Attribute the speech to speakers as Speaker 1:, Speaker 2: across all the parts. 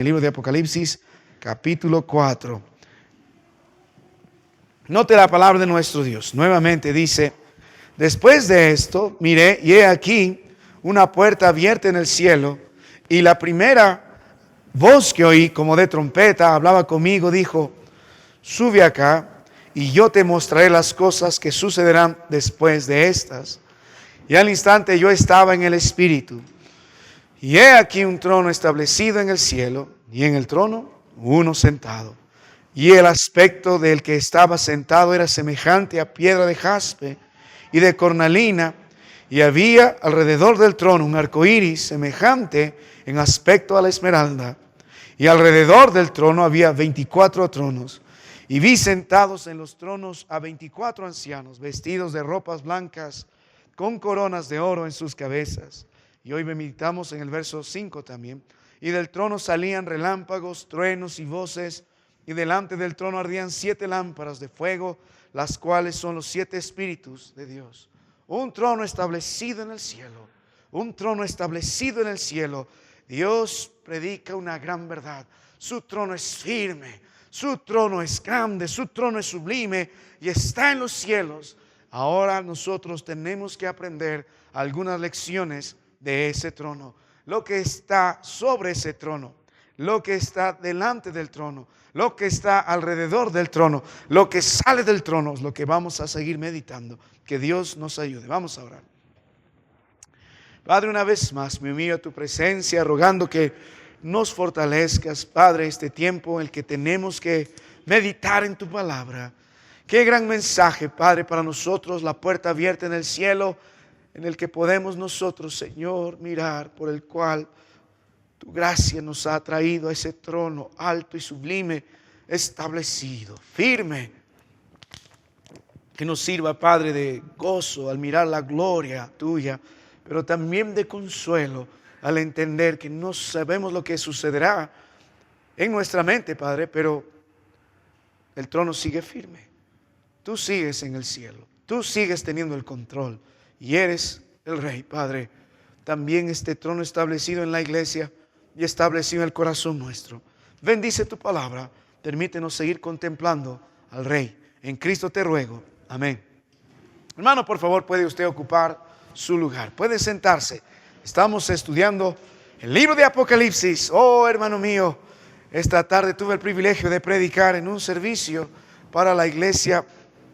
Speaker 1: El libro de Apocalipsis, capítulo 4. Note la palabra de nuestro Dios. Nuevamente dice: después de esto, miré y he aquí una puerta abierta en el cielo, y la primera voz que oí, como de trompeta, hablaba conmigo, dijo: sube acá, y yo te mostraré las cosas que sucederán después de estas. Y al instante yo estaba en el Espíritu, y he aquí un trono establecido en el cielo, y en el trono uno sentado. Y el aspecto del que estaba sentado era semejante a piedra de jaspe y de cornalina, y había alrededor del trono un arco iris semejante en aspecto a la esmeralda. Y alrededor del trono había 24 tronos, y vi sentados en los tronos a 24 ancianos, vestidos de ropas blancas, con coronas de oro en sus cabezas. Y hoy meditamos en el verso 5 también. Y del trono salían relámpagos, truenos y voces, y delante del trono ardían 7 lámparas de fuego, las cuales son los 7 espíritus de Dios. Un trono establecido en el cielo, un trono establecido en el cielo. Dios predica una gran verdad. Su trono es firme, su trono es grande, su trono es sublime y está en los cielos. Ahora nosotros tenemos que aprender algunas lecciones de ese trono. Lo que está sobre ese trono, lo que está delante del trono, lo que está alrededor del trono, lo que sale del trono, es lo que vamos a seguir meditando. Que Dios nos ayude. Vamos a orar. Padre, una vez más me humillo a tu presencia, rogando que nos fortalezcas, Padre, este tiempo en el que tenemos que meditar en tu palabra. Qué gran mensaje, Padre, para nosotros, la puerta abierta en el cielo, en el que podemos nosotros, Señor, mirar, por el cual tu gracia nos ha traído a ese trono alto y sublime, establecido, firme. Que nos sirva, Padre, de gozo al mirar la gloria tuya, pero también de consuelo al entender que no sabemos lo que sucederá en nuestra mente, Padre, pero el trono sigue firme. Tú sigues en el cielo, tú sigues teniendo el control y eres el Rey, Padre. También este trono establecido en la iglesia y establecido en el corazón nuestro. Bendice tu palabra, permítenos seguir contemplando al Rey. En Cristo te ruego, amén. Hermano, por favor, puede usted ocupar su lugar, puede sentarse. Estamos estudiando el libro de Apocalipsis. Oh, hermano mío, esta tarde tuve el privilegio de predicar en un servicio para la iglesia.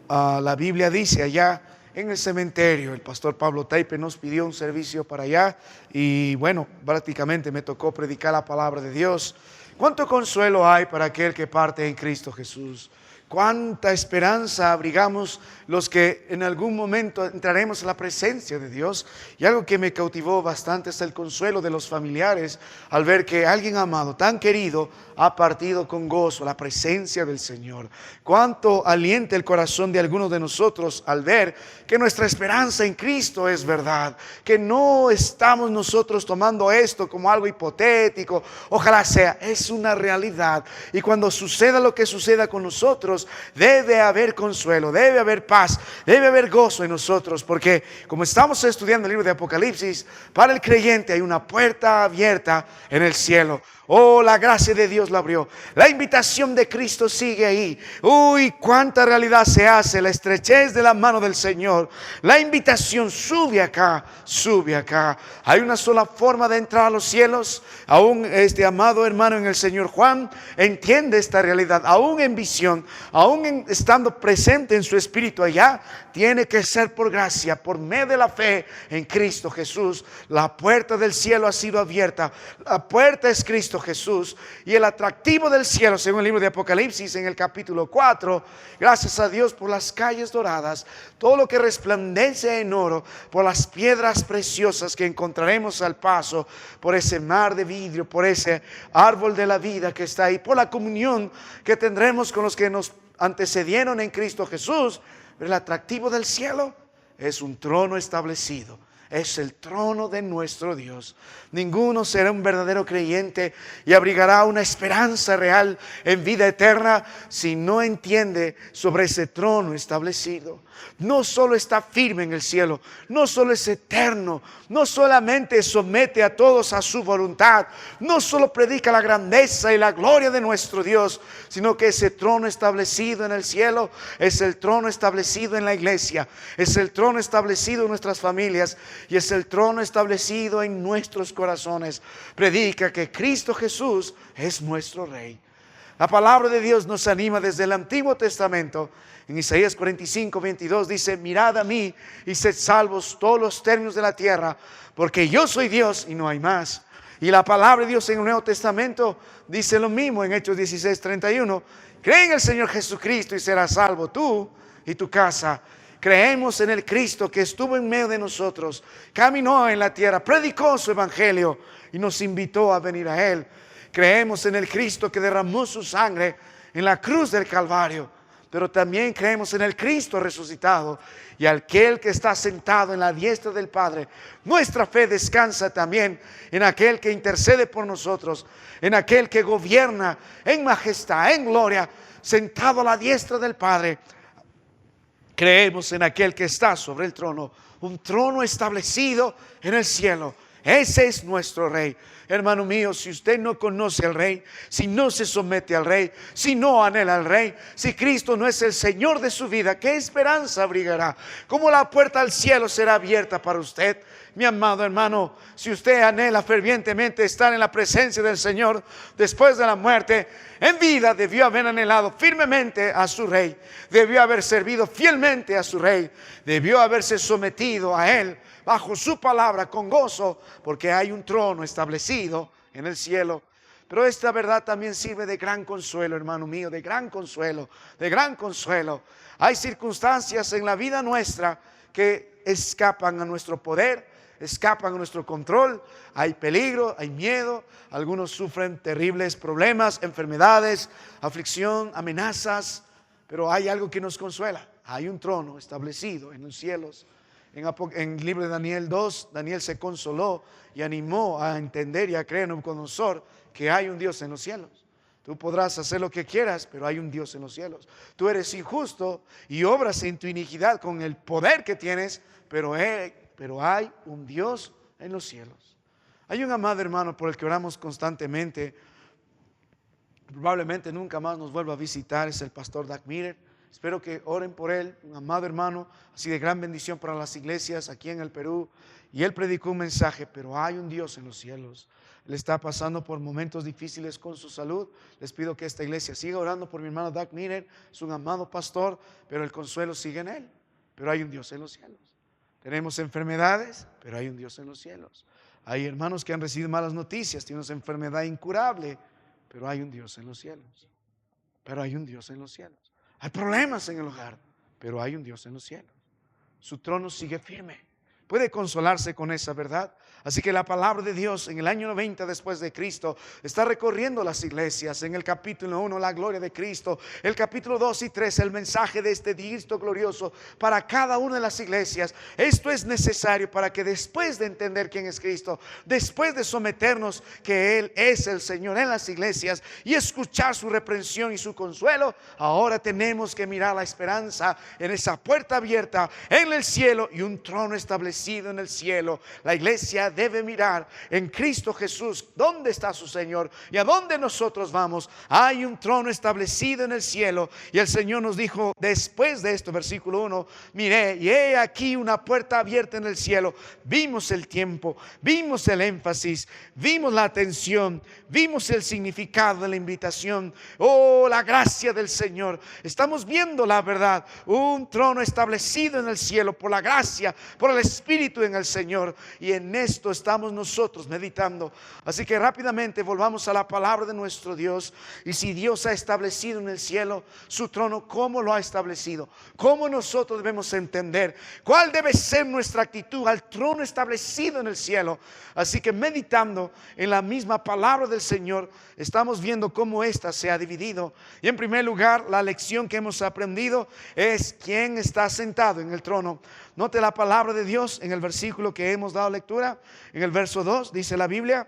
Speaker 1: La Biblia dice allá en el cementerio. El pastor Pablo Taipe nos pidió un servicio para allá y bueno, prácticamente me tocó predicar la palabra de Dios. ¿Cuánto consuelo hay para aquel que parte en Cristo Jesús? Cuánta esperanza abrigamos los que en algún momento entraremos en la presencia de Dios. Y algo que me cautivó bastante es el consuelo de los familiares al ver que alguien amado, tan querido, ha partido con gozo a la presencia del Señor. Cuánto alienta el corazón de algunos de nosotros al ver que nuestra esperanza en Cristo es verdad, que no estamos nosotros tomando esto como algo hipotético. Ojalá sea, es una realidad. Y cuando suceda lo que suceda con nosotros, debe haber consuelo, debe haber paz, debe haber gozo en nosotros, porque como estamos estudiando el libro de Apocalipsis, para el creyente hay una puerta abierta en el cielo. Oh, la gracia de Dios la abrió. La invitación de Cristo sigue ahí. Uy, cuánta realidad se hace, la estrechez de la mano del Señor. La invitación sube acá, sube acá. Hay una sola forma de entrar a los cielos. Aún este amado hermano en el Señor Juan entiende esta realidad. Aún en visión, aún estando presente en su espíritu allá, tiene que ser por gracia, por medio de la fe en Cristo Jesús. La puerta del cielo ha sido abierta. La puerta es Cristo Jesús. Y el atractivo del cielo, según el libro de Apocalipsis en el capítulo 4, gracias a Dios por las calles doradas, todo lo que resplandece en oro, por las piedras preciosas que encontraremos al paso, por ese mar de vidrio, por ese árbol de la vida que está ahí, por la comunión que tendremos con los que nos antecedieron en Cristo Jesús. Pero el atractivo del cielo es un trono establecido es el trono de nuestro Dios. Ninguno será un verdadero creyente y abrigará una esperanza real en vida eterna si no entiende sobre ese trono establecido. No solo está firme en el cielo, no solo es eterno, no solamente somete a todos a su voluntad, no solo predica la grandeza y la gloria de nuestro Dios, sino que ese trono establecido en el cielo es el trono establecido en la iglesia, es el trono establecido en nuestras familias y es el trono establecido en nuestros corazones. Predica que Cristo Jesús es nuestro Rey. La palabra de Dios nos anima desde el Antiguo Testamento. En Isaías 45, 22 dice: mirad a mí y sed salvos todos los términos de la tierra, porque yo soy Dios y no hay más. Y la palabra de Dios en el Nuevo Testamento dice lo mismo en Hechos 16, 31. Cree en el Señor Jesucristo y serás salvo tú y tu casa. Creemos en el Cristo que estuvo en medio de nosotros, caminó en la tierra, predicó su evangelio y nos invitó a venir a Él. Creemos en el Cristo que derramó su sangre en la cruz del Calvario, pero también creemos en el Cristo resucitado y aquel que está sentado en la diestra del Padre. Nuestra fe descansa también en aquel que intercede por nosotros, en aquel que gobierna en majestad, en gloria, sentado a la diestra del Padre. Creemos en aquel que está sobre el trono, un trono establecido en el cielo. Ese es nuestro Rey. Hermano mío, si usted no conoce al Rey, si no se somete al Rey, si no anhela al Rey, si Cristo no es el Señor de su vida, ¿qué esperanza abrigará? ¿Cómo la puerta al cielo será abierta para usted? Mi amado hermano, si usted anhela fervientemente estar en la presencia del Señor después de la muerte, en vida debió haber anhelado firmemente a su Rey, debió haber servido fielmente a su Rey, debió haberse sometido a Él bajo su palabra con gozo, porque hay un trono establecido en el cielo. Pero esta verdad también sirve de gran consuelo, hermano mío, de gran consuelo, de gran consuelo. Hay circunstancias en la vida nuestra que escapan a nuestro poder, escapan a nuestro control. Hay peligro, hay miedo, algunos sufren terribles problemas, enfermedades, aflicción, amenazas, pero hay algo que nos consuela. Hay un trono establecido en los cielos. En el libro de Daniel 2, Daniel se consoló y animó a entender y a creer en Nabucodonosor que hay un Dios en los cielos. Tú podrás hacer lo que quieras, pero hay un Dios en los cielos. Tú eres injusto y obras en tu iniquidad con el poder que tienes, pero hay un Dios en los cielos. Hay un amado hermano por el que oramos constantemente. Probablemente nunca más nos vuelva a visitar, es el pastor Doug Miller. Espero que oren por él, un amado hermano, así de gran bendición para las iglesias aquí en el Perú. Y él predicó un mensaje: pero hay un Dios en los cielos. Él está pasando por momentos difíciles con su salud. Les pido que esta iglesia siga orando por mi hermano Doug Miller. Es un amado pastor, pero el consuelo sigue en él. Pero hay un Dios en los cielos. Tenemos enfermedades, pero hay un Dios en los cielos. Hay hermanos que han recibido malas noticias, tienen una enfermedad incurable, pero hay un Dios en los cielos. Pero hay un Dios en los cielos. Hay problemas en el hogar, pero hay un Dios en los cielos. Su trono sigue firme. Puede consolarse con esa verdad. Así que la palabra de Dios en el año 90 después de Cristo está recorriendo las iglesias. En el capítulo 1 la gloria de Cristo, el capítulo 2 y 3 el mensaje de este Cristo glorioso para cada una de las iglesias. Esto es necesario para que después de entender quién es Cristo, después de someternos que Él es el Señor en las iglesias y escuchar su reprensión y su consuelo, ahora tenemos que mirar la esperanza en esa puerta abierta en el cielo y un trono establecido en el cielo. La iglesia debe mirar en Cristo Jesús dónde está su Señor y a dónde nosotros vamos. Hay un trono establecido en el cielo y el Señor nos dijo después de esto, versículo 1, miré y he aquí una puerta abierta en el cielo. Vimos el tiempo, vimos el énfasis, vimos la atención, vimos el significado de la invitación. Oh, la gracia del Señor. Estamos viendo la verdad, un trono establecido en el cielo por la gracia, por el Espíritu en el Señor, y en esto estamos nosotros meditando. Así que rápidamente volvamos a la palabra de nuestro Dios. Y si Dios ha establecido en el cielo su trono, ¿cómo lo ha establecido? ¿Cómo nosotros debemos entender cuál debe ser nuestra actitud al trono establecido en el cielo? Así que meditando en la misma palabra del Señor, estamos viendo cómo ésta se ha dividido. Y en primer lugar, la lección que hemos aprendido es quién está sentado en el trono. Note la palabra de Dios Dios en el versículo que hemos dado lectura? En el verso 2 dice la Biblia: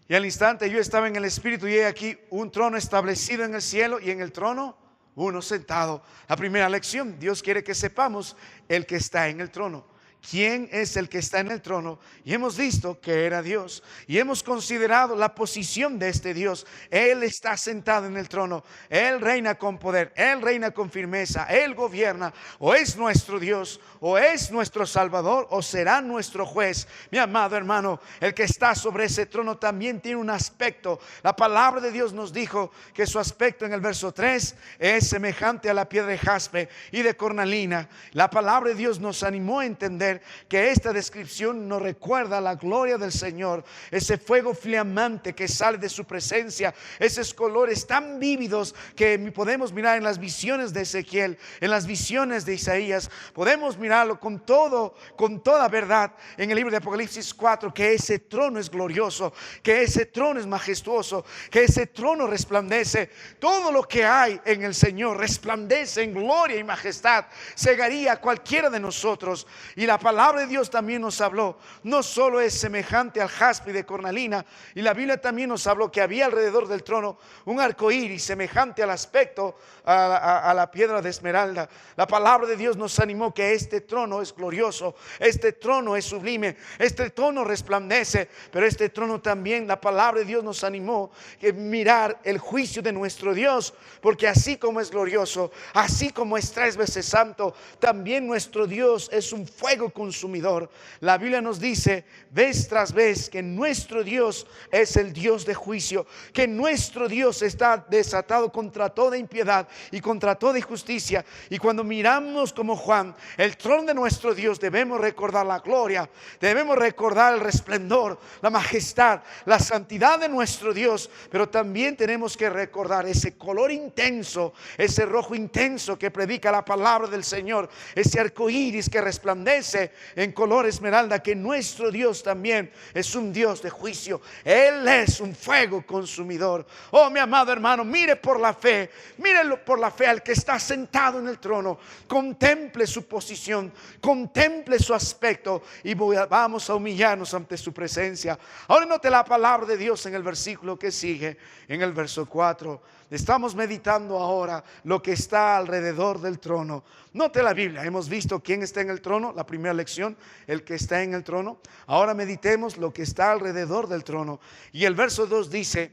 Speaker 1: y al instante yo estaba en el Espíritu y he aquí un trono establecido en el cielo y en el trono uno sentado. La primera lección, Dios quiere que sepamos el que está en el trono. ¿Quién es el que está en el trono? Y hemos visto que era Dios. Y hemos considerado la posición de este Dios. Él está sentado en el trono. Él reina con poder. Él reina con firmeza. Él gobierna. O es nuestro Dios, o es nuestro Salvador, o será nuestro juez. Mi amado hermano, el que está sobre ese trono también tiene un aspecto. La palabra de Dios nos dijo que su aspecto en el verso 3 es semejante a la piedra de jaspe y de cornalina. La palabra de Dios nos animó a entender que esta descripción nos recuerda la gloria del Señor, ese fuego flamante que sale de su presencia, esos colores tan vívidos que podemos mirar en las visiones de Ezequiel, en las visiones de Isaías. Podemos mirarlo con toda verdad en el libro de Apocalipsis 4, que ese trono es glorioso, que ese trono es majestuoso, que ese trono resplandece. Todo lo que hay en el Señor resplandece en gloria y majestad, cegaría a cualquiera de nosotros. Y la palabra de Dios también nos habló, no solo es semejante al jaspe de cornalina, y la Biblia también nos habló que había alrededor del trono un arco iris semejante al aspecto a la piedra de esmeralda. La palabra de Dios nos animó que este trono es glorioso, este trono es sublime, este trono resplandece, pero este trono también, la palabra de Dios nos animó que mirar el juicio de nuestro Dios, porque así como es glorioso, así como es 3 veces santo, también nuestro Dios es un fuego consumidor. La Biblia nos dice vez tras vez que nuestro Dios es el Dios de juicio, que nuestro Dios está desatado contra toda impiedad y contra toda injusticia. Y cuando miramos como Juan el trono de nuestro Dios, debemos recordar la gloria, debemos recordar el resplendor, la majestad, la santidad de nuestro Dios, pero también tenemos que recordar ese color intenso, ese rojo intenso que predica la palabra del Señor, ese arco iris que resplandece en color esmeralda, que nuestro Dios también es un Dios de juicio. Él es un fuego consumidor. Oh, mi amado hermano, mire por la fe, mírelo por la fe al que está sentado en el trono. Contemple su posición, contemple su aspecto y vamos a humillarnos ante su presencia. Ahora note la palabra de Dios en el versículo que sigue, en el verso 4. Estamos meditando ahora lo que está alrededor del trono. Note la Biblia, hemos visto quién está en el trono, la primera lección, el que está en el trono. Ahora meditemos lo que está alrededor del trono. Y el verso 2 dice: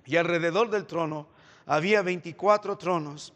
Speaker 1: y alrededor del trono había 24 tronos.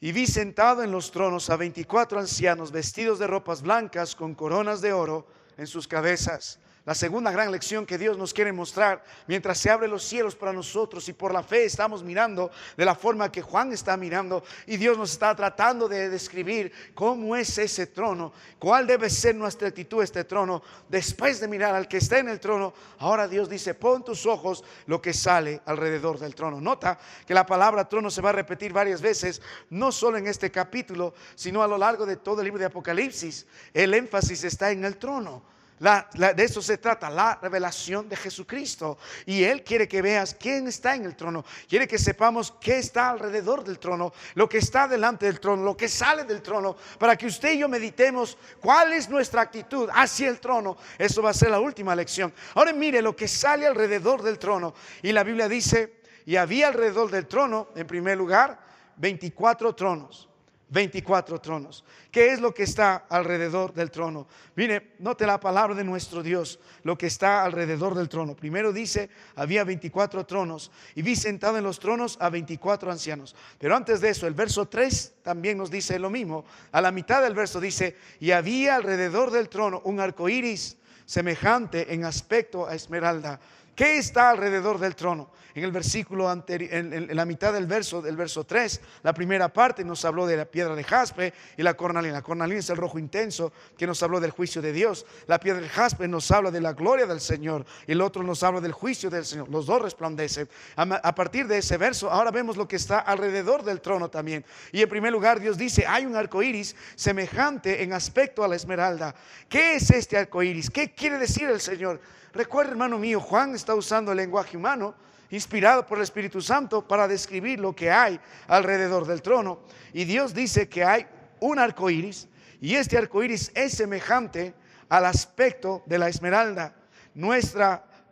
Speaker 1: Y vi sentado en los tronos a 24 ancianos vestidos de ropas blancas con coronas de oro en sus cabezas. La segunda gran lección que Dios nos quiere mostrar mientras se abren los cielos para nosotros, y por la fe estamos mirando de la forma que Juan está mirando, y Dios nos está tratando de describir cómo es ese trono, cuál debe ser nuestra actitud a este trono. Después de mirar al que está en el trono, ahora Dios dice: pon tus ojos lo que sale alrededor del trono. Nota que la palabra trono se va a repetir varias veces, no solo en este capítulo, sino a lo largo de todo el libro de Apocalipsis. El énfasis está en el trono. De eso se trata, la revelación de Jesucristo. Y Él quiere que veas quién está en el trono. Quiere que sepamos qué está alrededor del trono, lo que está delante del trono, lo que sale del trono, para que usted y yo meditemos cuál es nuestra actitud hacia el trono. Eso va a ser la última lección. Ahora mire lo que sale alrededor del trono. Y la Biblia dice: y había alrededor del trono, en primer lugar, 24 tronos. 24 tronos. ¿Qué es lo que está alrededor del trono? Mire, note la palabra de nuestro Dios, lo que está alrededor del trono. Primero dice: había 24 tronos, y vi sentado en los tronos a 24 ancianos. Pero antes de eso, el verso 3 también nos dice lo mismo. A la mitad del verso dice: y había alrededor del trono un arco iris semejante en aspecto a esmeralda. ¿Qué está alrededor del trono? En el versículo anterior, en la mitad del verso 3, la primera parte nos habló de la piedra de jaspe y la cornalina. La cornalina es el rojo intenso que nos habló del juicio de Dios. La piedra de jaspe nos habla de la gloria del Señor, y el otro nos habla del juicio del Señor. Los dos resplandecen. A partir de ese verso, ahora vemos lo que está alrededor del trono también. Y en primer lugar, Dios dice: hay un arco iris semejante en aspecto a la esmeralda. ¿Qué es este arco iris? ¿Qué quiere decir el Señor? Recuerda, hermano mío, Juan está usando el lenguaje humano, inspirado por el Espíritu Santo, para describir lo que hay alrededor del trono. Y Dios dice que hay un arco iris, Y este arco iris es semejante al aspecto de la esmeralda.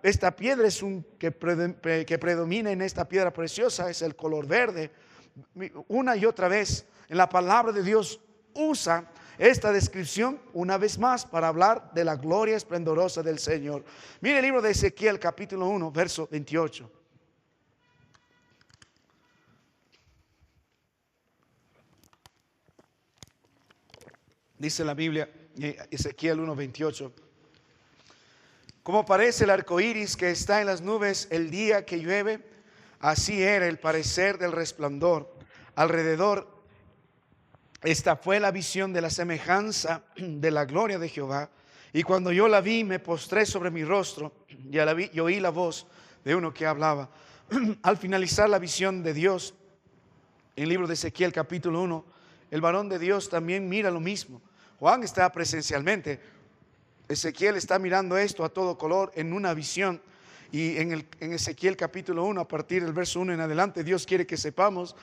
Speaker 1: Esta piedra es que predomina en esta piedra preciosa, es el color verde. Una y otra vez en la palabra de Dios usa esta descripción una vez más para hablar de la gloria esplendorosa del Señor. Mire el libro de Ezequiel capítulo 1 verso 28. Dice la Biblia, Ezequiel 1:28. Como parece el arco iris que está en las nubes el día que llueve, así era el parecer del resplandor alrededor. Esta fue la visión de la semejanza de la gloria de Jehová. Y cuando yo la vi, me postré sobre mi rostro y oí la voz de uno que hablaba. Al finalizar la visión de Dios, en el libro de Ezequiel capítulo 1, el varón de Dios también mira lo mismo. Juan está presencialmente. Ezequiel está mirando esto a todo color en una visión. Y en Ezequiel capítulo 1, a partir del verso 1 en adelante, Dios quiere que sepamos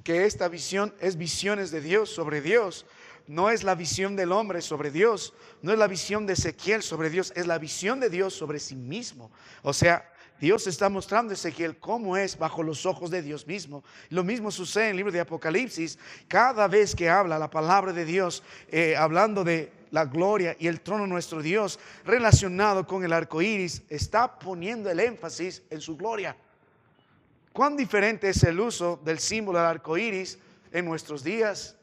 Speaker 1: que esta visión es visiones de Dios sobre Dios. No es la visión del hombre sobre Dios. No es la visión de Ezequiel sobre Dios. Es la visión de Dios sobre sí mismo. O sea, Dios está mostrando a Ezequiel cómo es bajo los ojos de Dios mismo. Lo mismo sucede en el libro de Apocalipsis. Cada vez que habla la palabra de Dios, hablando de la gloria y el trono de nuestro Dios, relacionado con el arco iris, está poniendo el énfasis en su gloria. ¿Cuán diferente es el uso del símbolo del arco iris en nuestros días?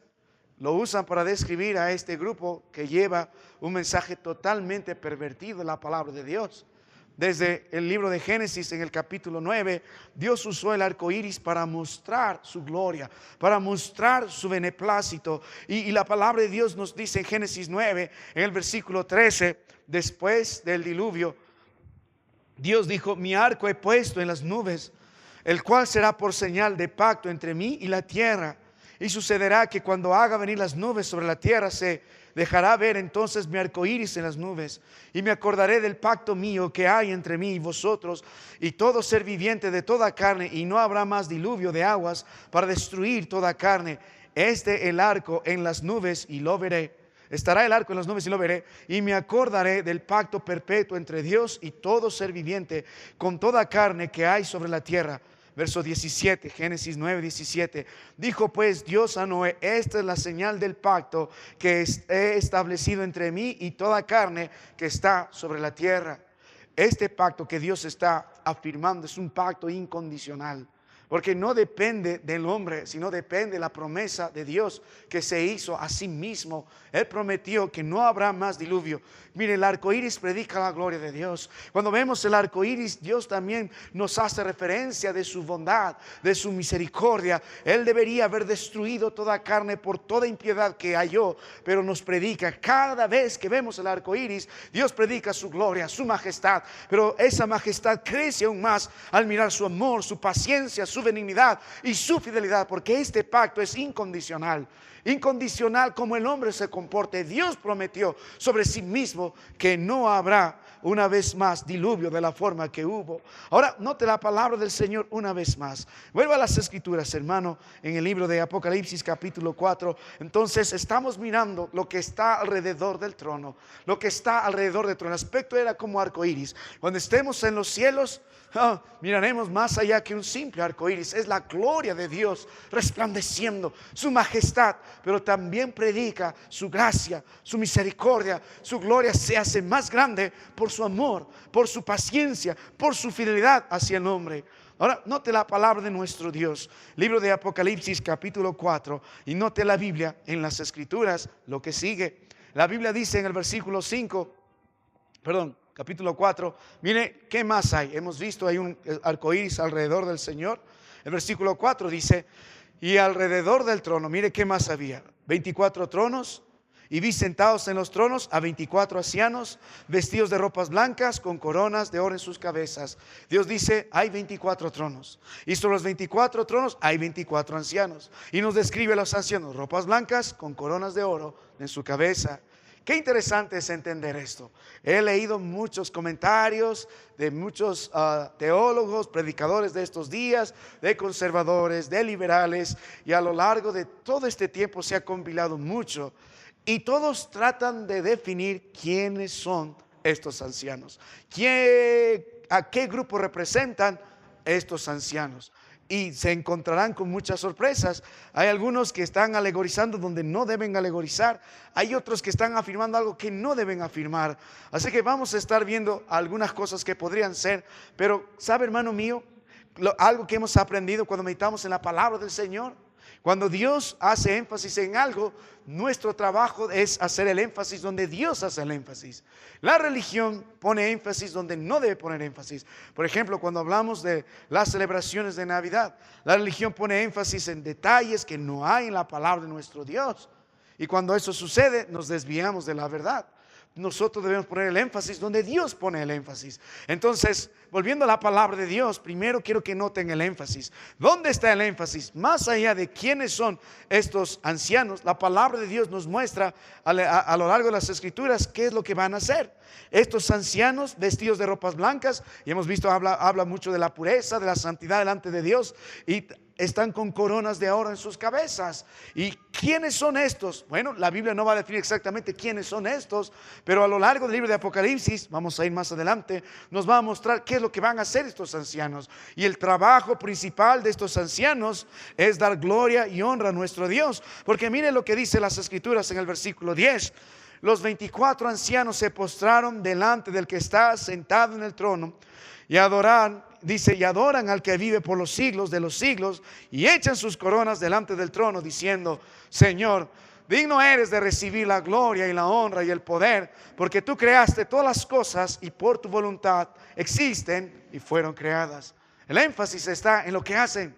Speaker 1: Lo usan para describir a este grupo que lleva un mensaje totalmente pervertido de la palabra de Dios. Desde el libro de Génesis, en el capítulo 9, Dios usó el arco iris para mostrar su gloria, para mostrar su beneplácito. Y la palabra de Dios nos dice en Génesis 9, en el versículo 13, después del diluvio, Dios dijo: mi arco he puesto en las nubes, el cual será por señal de pacto entre mí y la tierra. Y sucederá que cuando haga venir las nubes sobre la tierra, se dejará ver entonces mi arco iris en las nubes. Y me acordaré del pacto mío que hay entre mí y vosotros y todo ser viviente de toda carne. Y no habrá más diluvio de aguas para destruir toda carne. El arco en las nubes y lo veré. Estará el arco en las nubes y lo veré. Y me acordaré del pacto perpetuo entre Dios y todo ser viviente con toda carne que hay sobre la tierra. Verso 17, Génesis 9, 17. Dijo pues Dios a Noé: esta es la señal del pacto que he establecido entre mí y toda carne que está sobre la tierra. Este pacto que Dios está afirmando es un pacto incondicional, porque no depende del hombre, sino depende de la promesa de Dios que se hizo a sí mismo. Él prometió que no habrá más diluvio. Mire, el arco iris predica la gloria de Dios. Cuando vemos el arco iris, Dios también nos hace referencia de su bondad, de su misericordia. Él debería haber destruido toda carne por toda impiedad que halló, pero nos predica. Cada vez que vemos el arco iris, Dios predica su gloria, su majestad. Pero esa majestad crece aún más al mirar su amor, su paciencia, su benignidad y su fidelidad, porque este pacto es incondicional. Incondicional como el hombre se comporte. Dios prometió sobre sí mismo que no habrá una vez más diluvio de la forma que hubo. Ahora note la palabra del Señor una vez más. Vuelva a las escrituras, hermano, en el libro de Apocalipsis capítulo 4. Entonces estamos mirando lo que está alrededor del trono. Lo que está alrededor del trono. El aspecto era como arco iris. Cuando estemos en los cielos, miraremos más allá que un simple arco iris. Es la gloria de Dios resplandeciendo, su majestad, pero también predica su gracia, su misericordia. Su gloria se hace más grande por su amor, por su paciencia, por su fidelidad hacia el hombre. Ahora note la palabra de nuestro Dios, libro de Apocalipsis capítulo 4, y note la Biblia en las escrituras lo que sigue. La Biblia dice en el versículo 5, capítulo 4, mire qué más hay. Hemos visto hay un arco iris alrededor del Señor. El versículo 4 dice: y alrededor del trono, mire qué más había: 24 tronos, y vi sentados en los tronos a 24 ancianos, vestidos de ropas blancas, con coronas de oro en sus cabezas. Dios dice: hay 24 tronos, y sobre los 24 tronos hay 24 ancianos. Y nos describe a los ancianos: ropas blancas con coronas de oro en su cabeza. Qué interesante es entender esto. He leído muchos comentarios de muchos teólogos, predicadores de estos días, de conservadores, de liberales, y a lo largo de todo este tiempo se ha compilado mucho. Y todos tratan de definir quiénes son estos ancianos. ¿A qué grupo representan estos ancianos? Y se encontrarán con muchas sorpresas. Hay algunos que están alegorizando donde no deben alegorizar. Hay otros que están afirmando algo que no deben afirmar. Así que vamos a estar viendo algunas cosas que podrían ser. Pero, ¿sabe, hermano mío? Algo que hemos aprendido cuando meditamos en la palabra del Señor. Cuando Dios hace énfasis en algo, nuestro trabajo es hacer el énfasis donde Dios hace el énfasis. La religión pone énfasis donde no debe poner énfasis. Por ejemplo, cuando hablamos de las celebraciones de Navidad, la religión pone énfasis en detalles que no hay en la palabra de nuestro Dios. Y cuando eso sucede, nos desviamos de la verdad. Nosotros debemos poner el énfasis donde Dios pone el énfasis. Entonces, volviendo a la palabra de Dios, primero quiero que noten el énfasis. ¿Dónde está el énfasis? Más allá de quiénes son estos ancianos, la palabra de Dios nos muestra a lo largo de las escrituras qué es lo que van a hacer. Estos ancianos vestidos de ropas blancas, y hemos visto, habla mucho de la pureza, de la santidad delante de Dios, y están con coronas de oro en sus cabezas. ¿Y quiénes son estos? Bueno, la Biblia no va a definir exactamente quiénes son estos, pero a lo largo del libro de Apocalipsis, vamos a ir más adelante, nos va a mostrar qué es lo que van a hacer estos ancianos. Y el trabajo principal de estos ancianos es dar gloria y honra a nuestro Dios. Porque mire lo que dice las escrituras en el versículo 10. Los 24 ancianos se postraron delante del que está sentado en el trono y adoran. Dice, y adoran al que vive por los siglos de los siglos, y echan sus coronas delante del trono, diciendo, Señor, digno eres de recibir la gloria y la honra y el poder, porque tú creaste todas las cosas y por tu voluntad existen y fueron creadas. El énfasis está en lo que hacen.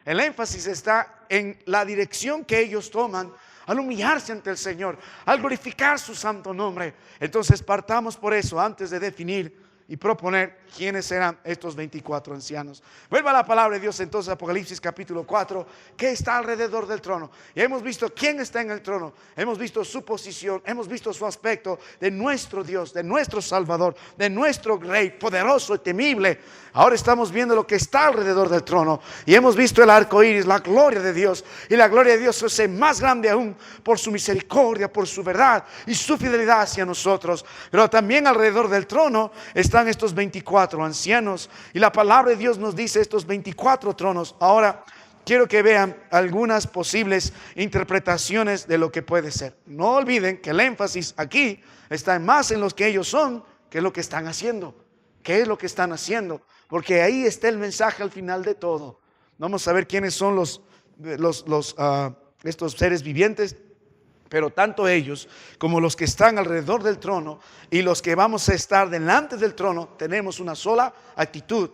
Speaker 1: El énfasis está en la dirección que ellos toman al humillarse ante el Señor, al glorificar su santo nombre. Entonces partamos por eso antes de definir y proponer quiénes serán estos 24 ancianos. Vuelva a la palabra de Dios entonces, Apocalipsis capítulo 4, que está alrededor del trono. Y hemos visto quién está en el trono, hemos visto su posición, hemos visto su aspecto de nuestro Dios, de nuestro Salvador, de nuestro Rey poderoso y temible. Ahora estamos viendo lo que está alrededor del trono y hemos visto el arco iris, la gloria de Dios. Y la gloria de Dios es más grande aún por su misericordia, por su verdad y su fidelidad hacia nosotros. Pero también alrededor del trono están estos 24 ancianos y la palabra de Dios nos dice estos 24 tronos. Ahora quiero que vean algunas posibles interpretaciones de lo que puede ser. No olviden que el énfasis aquí está más en los que ellos son que lo que están haciendo. ¿Qué es lo que están haciendo? Porque ahí está el mensaje al final de todo. Vamos a ver quiénes son estos seres vivientes. Pero tanto ellos como los que están alrededor del trono y los que vamos a estar delante del trono tenemos una sola actitud,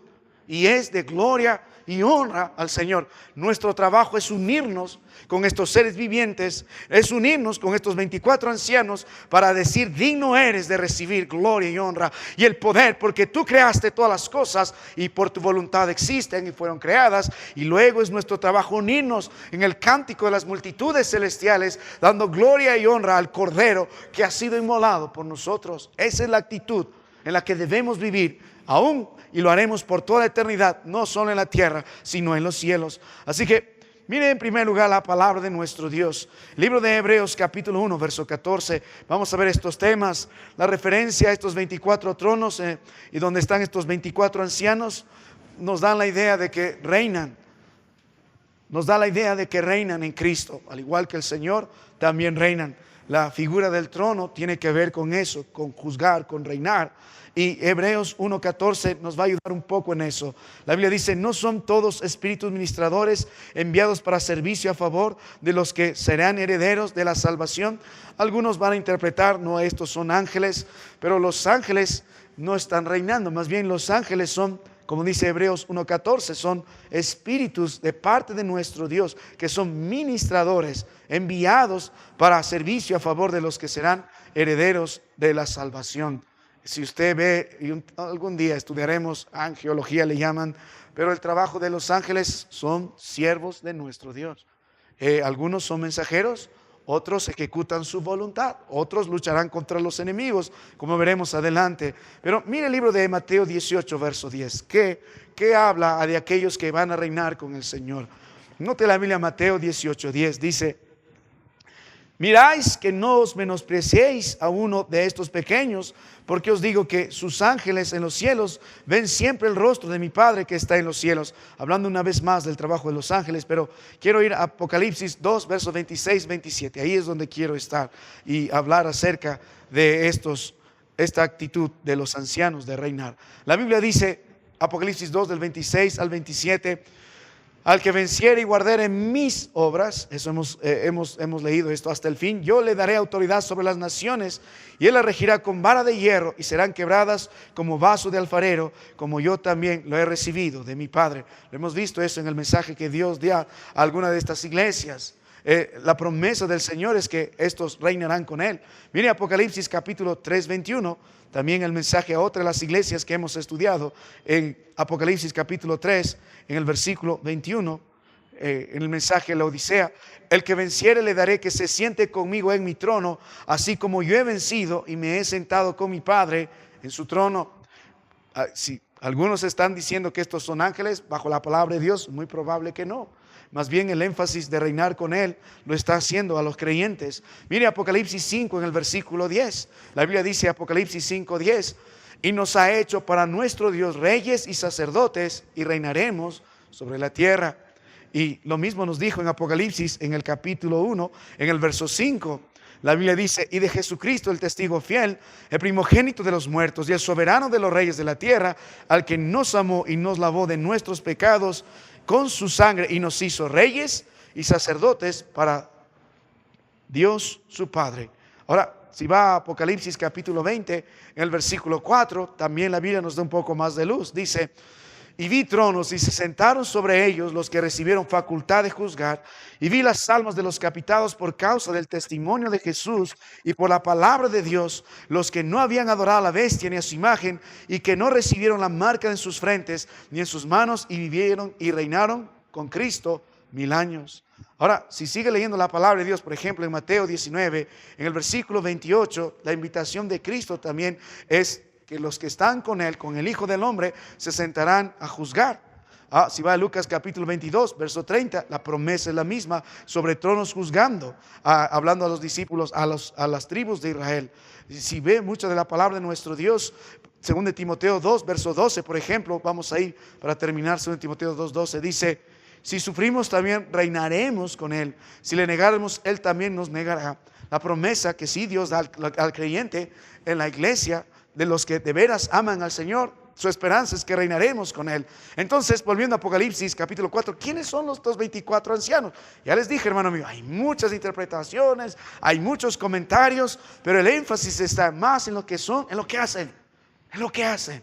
Speaker 1: y es de gloria y honra al Señor. Nuestro trabajo es unirnos con estos seres vivientes, es unirnos con estos 24 ancianos para decir, digno eres de recibir gloria y honra y el poder, porque tú creaste todas las cosas y por tu voluntad existen y fueron creadas. Y luego es nuestro trabajo unirnos en el cántico de las multitudes celestiales, dando gloria y honra al Cordero que ha sido inmolado por nosotros. Esa es la actitud en la que debemos vivir aún, y lo haremos por toda la eternidad, no solo en la tierra, sino en los cielos. Así que miren en primer lugar la palabra de nuestro Dios. Libro de Hebreos capítulo 1 verso 14. Vamos a ver estos temas, la referencia a estos 24 tronos y donde están estos 24 ancianos. Nos dan la idea de que reinan. Nos da la idea de que reinan en Cristo, al igual que el Señor también reinan. La figura del trono tiene que ver con eso, con juzgar, con reinar. Y Hebreos 1:14 nos va a ayudar un poco en eso. La Biblia dice, no son todos espíritus ministradores enviados para servicio a favor de los que serán herederos de la salvación. Algunos van a interpretar, no, estos son ángeles, pero los ángeles no están reinando. Más bien los ángeles son, como dice Hebreos 1:14, son espíritus de parte de nuestro Dios, que son ministradores enviados para servicio a favor de los que serán herederos de la salvación. Si usted ve, y algún día estudiaremos angelología, le llaman, pero el trabajo de los ángeles son siervos de nuestro Dios. Algunos son mensajeros, otros ejecutan su voluntad, otros lucharán contra los enemigos, como veremos adelante. Pero mire el libro de Mateo 18, verso 10, que habla de aquellos que van a reinar con el Señor. Note la Biblia, Mateo 18, 10, dice, Miráis que no os menospreciéis a uno de estos pequeños, porque os digo que sus ángeles en los cielos ven siempre el rostro de mi Padre que está en los cielos. Hablando una vez más del trabajo de los ángeles, pero quiero ir a Apocalipsis 2, versos 26, 27. Ahí es donde quiero estar y hablar acerca de esta actitud de los ancianos de reinar. La Biblia dice, Apocalipsis 2, del 26 al 27, al que venciere y guardare mis obras, eso hemos leído esto hasta el fin, yo le daré autoridad sobre las naciones, y él las regirá con vara de hierro, y serán quebradas como vaso de alfarero, como yo también lo he recibido de mi Padre. Lo hemos visto eso en el mensaje que Dios dio a alguna de estas iglesias. La promesa del Señor es que estos reinarán con Él. Mire Apocalipsis capítulo 3, 21, también el mensaje a otra de las iglesias que hemos estudiado en Apocalipsis capítulo 3, en el versículo 21, en el mensaje de la Odisea. El que venciere le daré que se siente conmigo en mi trono, así como yo he vencido y me he sentado con mi Padre en su trono. Si algunos están diciendo que estos son ángeles, bajo la palabra de Dios, muy probable que no. Más bien el énfasis de reinar con Él lo está haciendo a los creyentes. Mire Apocalipsis 5 en el versículo 10. La Biblia dice Apocalipsis 5, 10. Y nos ha hecho para nuestro Dios reyes y sacerdotes y reinaremos sobre la tierra. Y lo mismo nos dijo en Apocalipsis en el capítulo 1, en el verso 5. La Biblia dice, y de Jesucristo el testigo fiel, el primogénito de los muertos y el soberano de los reyes de la tierra, al que nos amó y nos lavó de nuestros pecados con su sangre y nos hizo reyes y sacerdotes para Dios su Padre. Ahora, si va a Apocalipsis capítulo 20, en el versículo 4, también la Biblia nos da un poco más de luz. Dice, y vi tronos y se sentaron sobre ellos los que recibieron facultad de juzgar, y vi las almas de los captados por causa del testimonio de Jesús y por la palabra de Dios, los que no habían adorado a la bestia ni a su imagen, y que no recibieron la marca en sus frentes ni en sus manos, y vivieron y reinaron con Cristo 1000 años. Ahora, si sigue leyendo la palabra de Dios, por ejemplo, en Mateo 19, en el versículo 28, la invitación de Cristo también es que los que están con Él, con el Hijo del Hombre, se sentarán a juzgar. Si va a Lucas capítulo 22, verso 30, la promesa es la misma, sobre tronos juzgando, hablando a los discípulos, a las tribus de Israel. Si ve mucho de la palabra de nuestro Dios, según de Timoteo 2, verso 12, por ejemplo, vamos ahí para terminar, según Timoteo 2, 12, dice, si sufrimos también reinaremos con Él, si le negáramos Él también nos negará. La promesa que sí Dios da al creyente en la iglesia, de los que de veras aman al Señor, su esperanza es que reinaremos con Él. Entonces, volviendo a Apocalipsis capítulo 4, ¿quiénes son los 24 ancianos? Ya les dije, hermano mío, hay muchas interpretaciones, hay muchos comentarios, pero el énfasis está más en lo que son, en lo que hacen, en lo que hacen.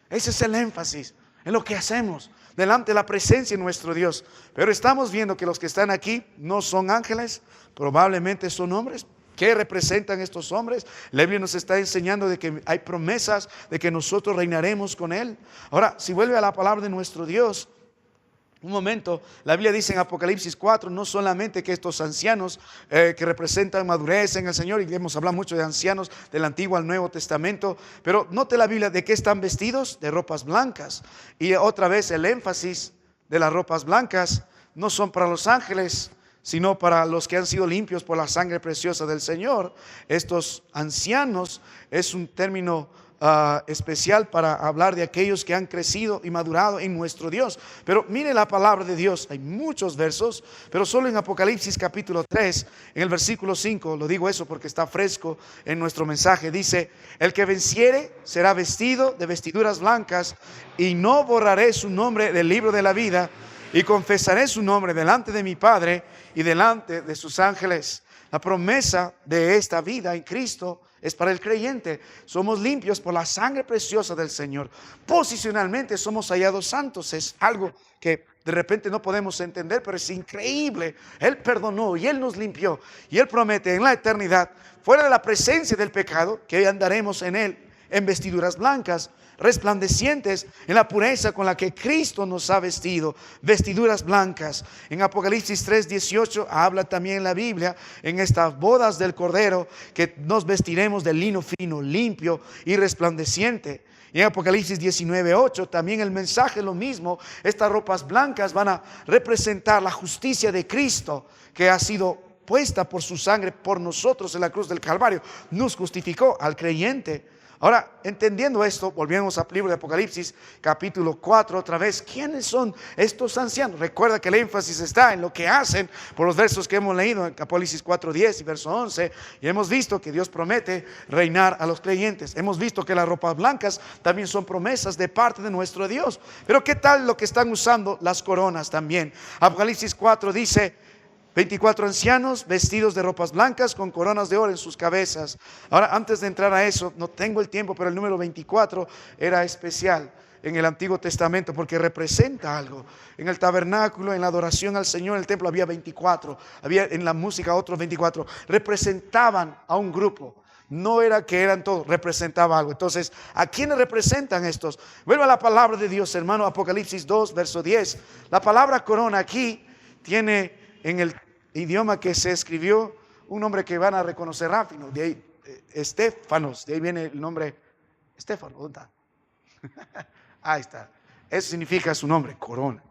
Speaker 1: Ese es el énfasis, en lo que hacemos delante de la presencia de nuestro Dios. Pero estamos viendo que los que están aquí no son ángeles, probablemente son hombres. ¿Qué representan estos hombres? La Biblia nos está enseñando de que hay promesas de que nosotros reinaremos con Él. Ahora, si vuelve a la palabra de nuestro Dios, un momento, la Biblia dice en Apocalipsis 4, no solamente que estos ancianos que representan madurez en el Señor, y hemos hablado mucho de ancianos del Antiguo al Nuevo Testamento, pero note la Biblia de qué están vestidos, de ropas blancas. Y otra vez el énfasis de las ropas blancas no son para los ángeles, sino para los que han sido limpios por la sangre preciosa del Señor. Estos ancianos es un término especial para hablar de aquellos que han crecido y madurado en nuestro Dios. Pero mire la palabra de Dios, hay muchos versos, pero solo en Apocalipsis capítulo 3, en el versículo 5, lo digo eso porque está fresco en nuestro mensaje, dice, el que venciere será vestido de vestiduras blancas, y no borraré su nombre del libro de la vida, y confesaré su nombre delante de mi Padre y delante de sus ángeles. La promesa de esta vida en Cristo es para el creyente. Somos limpios por la sangre preciosa del Señor. Posicionalmente somos hallados santos. Es algo que de repente no podemos entender, pero es increíble. Él perdonó y Él nos limpió. Y Él promete en la eternidad, fuera de la presencia del pecado, que andaremos en Él en vestiduras blancas, resplandecientes en la pureza con la que Cristo nos ha vestido, vestiduras blancas. En Apocalipsis 3:18 habla también en la Biblia, en estas bodas del Cordero, que nos vestiremos de lino fino, limpio y resplandeciente. Y en Apocalipsis 19:8 también el mensaje es lo mismo. Estas ropas blancas van a representar la justicia de Cristo, que ha sido puesta por su sangre por nosotros en la cruz del Calvario, nos justificó al creyente. Ahora, entendiendo esto, volvemos al libro de Apocalipsis, capítulo 4, otra vez. ¿Quiénes son estos ancianos? Recuerda que el énfasis está en lo que hacen por los versos que hemos leído en Apocalipsis 4:10 y verso 11. Y hemos visto que Dios promete reinar a los creyentes. Hemos visto que las ropas blancas también son promesas de parte de nuestro Dios. Pero ¿qué tal lo que están usando las coronas también? Apocalipsis 4 dice: 24 ancianos vestidos de ropas blancas con coronas de oro en sus cabezas. Ahora, antes de entrar a eso, no tengo el tiempo, pero el número 24 era especial en el Antiguo Testamento porque representa algo. En el tabernáculo, en la adoración al Señor, en el templo había 24, había en la música otros 24, representaban a un grupo. No era que eran todos, representaba algo. Entonces, ¿a quiénes representan estos? Vuelva a la palabra de Dios, hermano. Apocalipsis 2, verso 10. La palabra corona aquí tiene en el idioma que se escribió un nombre que van a reconocer rápido. De ahí, Estéfanos, de ahí viene el nombre Estéfano. ¿Dónde está? Ahí está. Eso significa su nombre, corona.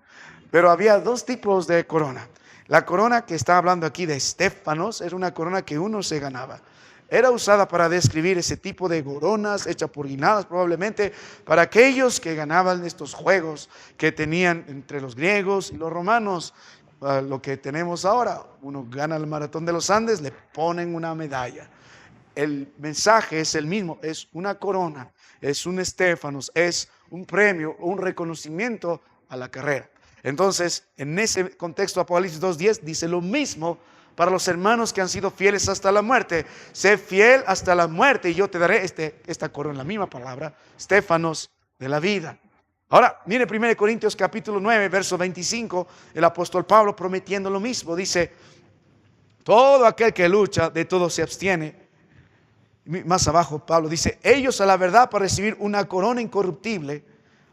Speaker 1: Pero había dos tipos de corona. La corona que está hablando aquí de Estéfanos era una corona que uno se ganaba. Era usada para describir ese tipo de coronas hechas por guinadas, probablemente para aquellos que ganaban estos juegos que tenían entre los griegos y los romanos. Lo que tenemos ahora, uno gana el maratón de los Andes, le ponen una medalla. El mensaje es el mismo, es una corona, es un Estéfanos, es un premio, un reconocimiento a la carrera. Entonces, en ese contexto, Apocalipsis 2:10 dice lo mismo para los hermanos que han sido fieles hasta la muerte. Sé fiel hasta la muerte y yo te daré esta corona, la misma palabra, Estéfanos de la vida. Ahora, mire 1 Corintios capítulo 9, verso 25, el apóstol Pablo prometiendo lo mismo. Dice: todo aquel que lucha, de todo se abstiene. Más abajo Pablo dice: ellos a la verdad para recibir una corona incorruptible,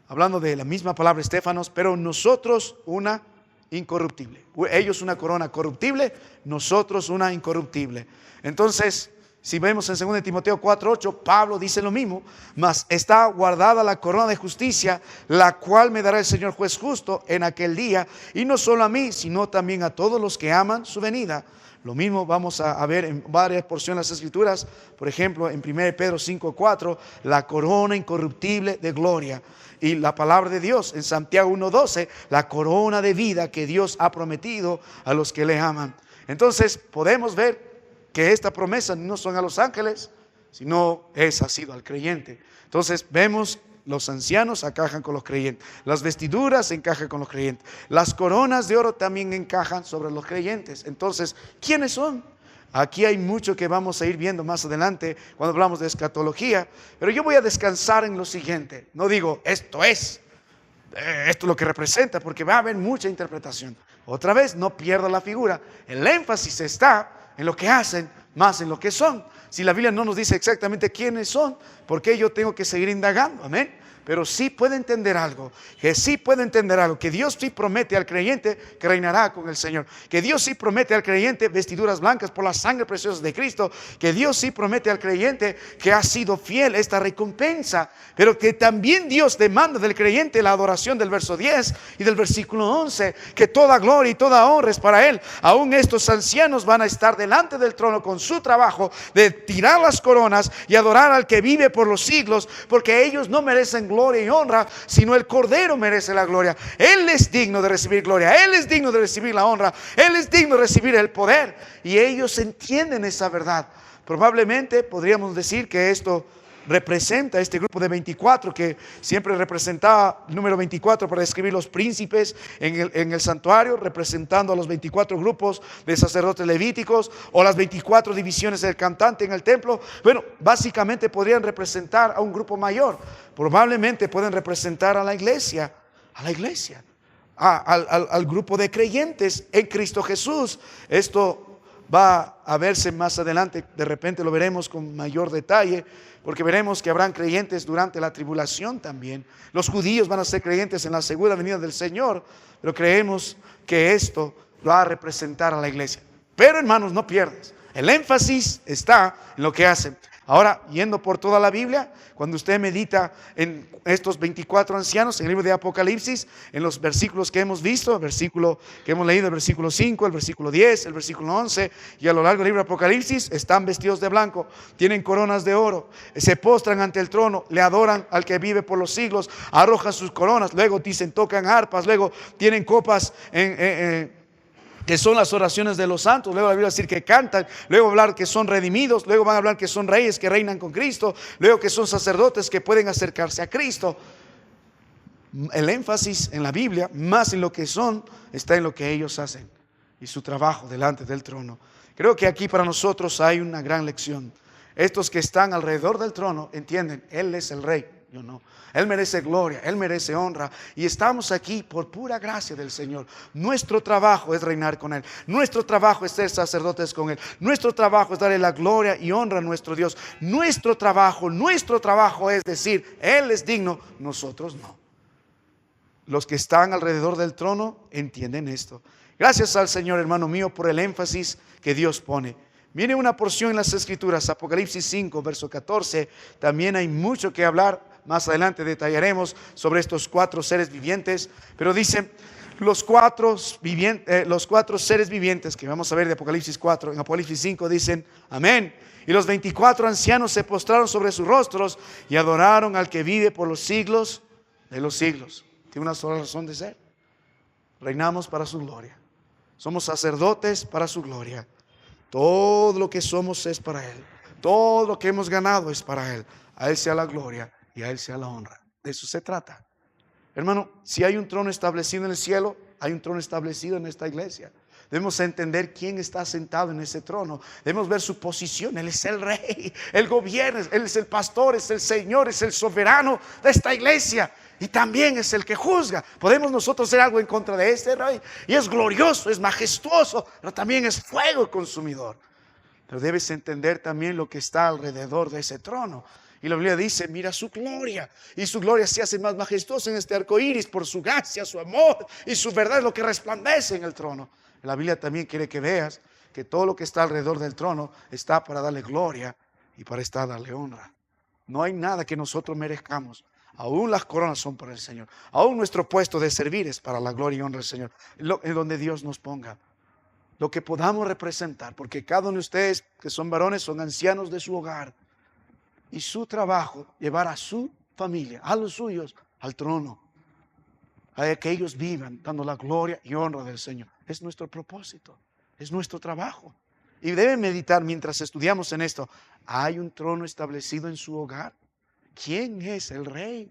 Speaker 1: hablando de la misma palabra Estéfanos, pero nosotros una incorruptible. Ellos una corona corruptible, nosotros una incorruptible. Entonces, si vemos en 2 Timoteo 4:8, Pablo dice lo mismo: mas está guardada la corona de justicia, la cual me dará el Señor juez justo en aquel día, y no solo a mí, sino también a todos los que aman su venida. Lo mismo vamos a ver en varias porciones de las Escrituras. Por ejemplo, en 1 Pedro 5:4, la corona incorruptible de gloria. Y la palabra de Dios en Santiago 1:12, la corona de vida que Dios ha prometido a los que le aman. Entonces podemos ver que esta promesa no son a los ángeles, sino ha sido al creyente. Entonces vemos los ancianos encajan con los creyentes, las vestiduras encajan con los creyentes, las coronas de oro también encajan sobre los creyentes. Entonces, ¿quiénes son? Aquí hay mucho que vamos a ir viendo más adelante cuando hablamos de escatología, pero yo voy a descansar en lo siguiente. No digo esto es lo que representa, porque va a haber mucha interpretación. Otra vez, no pierda la figura. El énfasis está en lo que hacen, más en lo que son. Si la Biblia no nos dice exactamente quiénes son, ¿por qué yo tengo que seguir indagando? Amén. Pero sí puede entender algo, que Dios sí promete al creyente que reinará con el Señor, que Dios sí promete al creyente vestiduras blancas por la sangre preciosa de Cristo, que Dios sí promete al creyente que ha sido fiel esta recompensa, pero que también Dios demanda del creyente la adoración del verso 10 y del versículo 11, que toda gloria y toda honra es para Él. Aún estos ancianos van a estar delante del trono con su trabajo de tirar las coronas y adorar al que vive por los siglos, porque ellos no merecen gloria y honra, sino el Cordero merece la gloria. Él es digno de recibir gloria, Él es digno de recibir la honra, Él es digno de recibir el poder, y ellos entienden esa verdad. Probablemente podríamos decir que esto representa este grupo de 24 que siempre representaba el número 24 para describir los príncipes en el santuario, representando a los 24 grupos de sacerdotes levíticos o las 24 divisiones del cantante en el templo. Bueno, básicamente podrían representar a un grupo mayor. Probablemente pueden representar a la iglesia, al grupo de creyentes en Cristo Jesús. Esto va a verse más adelante, de repente lo veremos con mayor detalle, porque veremos que habrán creyentes durante la tribulación también. Los judíos van a ser creyentes en la segunda venida del Señor, pero creemos que esto va a representar a la iglesia. Pero hermanos, no pierdas, el énfasis está en lo que hacen. Ahora, yendo por toda la Biblia, cuando usted medita en estos 24 ancianos, en el libro de Apocalipsis, en los versículos que hemos visto, el versículo que hemos leído, el versículo 5, el versículo 10, el versículo 11, y a lo largo del libro de Apocalipsis, están vestidos de blanco, tienen coronas de oro, se postran ante el trono, le adoran al que vive por los siglos, arrojan sus coronas, luego dicen, tocan arpas, luego tienen copas que son las oraciones de los santos, luego la Biblia va a decir que cantan, luego hablar que son redimidos, luego van a hablar que son reyes que reinan con Cristo, luego que son sacerdotes que pueden acercarse a Cristo. El énfasis en la Biblia, más en lo que son, está en lo que ellos hacen y su trabajo delante del trono. Creo que aquí para nosotros hay una gran lección. Estos que están alrededor del trono entienden, Él es el Rey, yo no. Él merece gloria, Él merece honra. Y estamos aquí por pura gracia del Señor. Nuestro trabajo es reinar con Él. Nuestro trabajo es ser sacerdotes con Él. Nuestro trabajo es darle la gloria y honra a nuestro Dios. Nuestro trabajo es decir, Él es digno, nosotros no. Los que están alrededor del trono entienden esto. Gracias al Señor, hermano mío, por el énfasis que Dios pone. Viene una porción en las Escrituras, Apocalipsis 5, verso 14. También hay mucho que hablar. Más adelante detallaremos sobre estos 4 seres vivientes. Pero dice, los cuatro seres vivientes que vamos a ver de Apocalipsis 4, en Apocalipsis 5 dicen, amén. Y los 24 ancianos se postraron sobre sus rostros y adoraron al que vive por los siglos de los siglos. Tiene una sola razón de ser. Reinamos para su gloria. Somos sacerdotes para su gloria. Todo lo que somos es para Él. Todo lo que hemos ganado es para Él. A Él sea la gloria y a Él sea la honra. De eso se trata. Hermano, si hay un trono establecido en el cielo, hay un trono establecido en esta iglesia. Debemos entender quién está sentado en ese trono. Debemos ver su posición. Él es el Rey, Él gobierna, Él es el pastor, es el Señor, es el soberano de esta iglesia. Y también es el que juzga. Podemos nosotros hacer algo en contra de este Rey. Y es glorioso, es majestuoso, pero también es fuego consumidor. Pero debes entender también lo que está alrededor de ese trono. Y la Biblia dice, mira su gloria. Y su gloria se hace más majestuosa en este arco iris por su gracia, su amor y su verdad es lo que resplandece en el trono. La Biblia también quiere que veas que todo lo que está alrededor del trono está para darle gloria y para estar darle honra. No hay nada que nosotros merezcamos. Aún las coronas son para el Señor. Aún nuestro puesto de servir es para la gloria y honra del Señor. En donde Dios nos ponga. Lo que podamos representar. Porque cada uno de ustedes que son varones son ancianos de su hogar. Y su trabajo, llevar a su familia, a los suyos, al trono. A que ellos vivan dando la gloria y honra del Señor. Es nuestro propósito. Es nuestro trabajo. Y deben meditar mientras estudiamos en esto. ¿Hay un trono establecido en su hogar? ¿Quién es el Rey?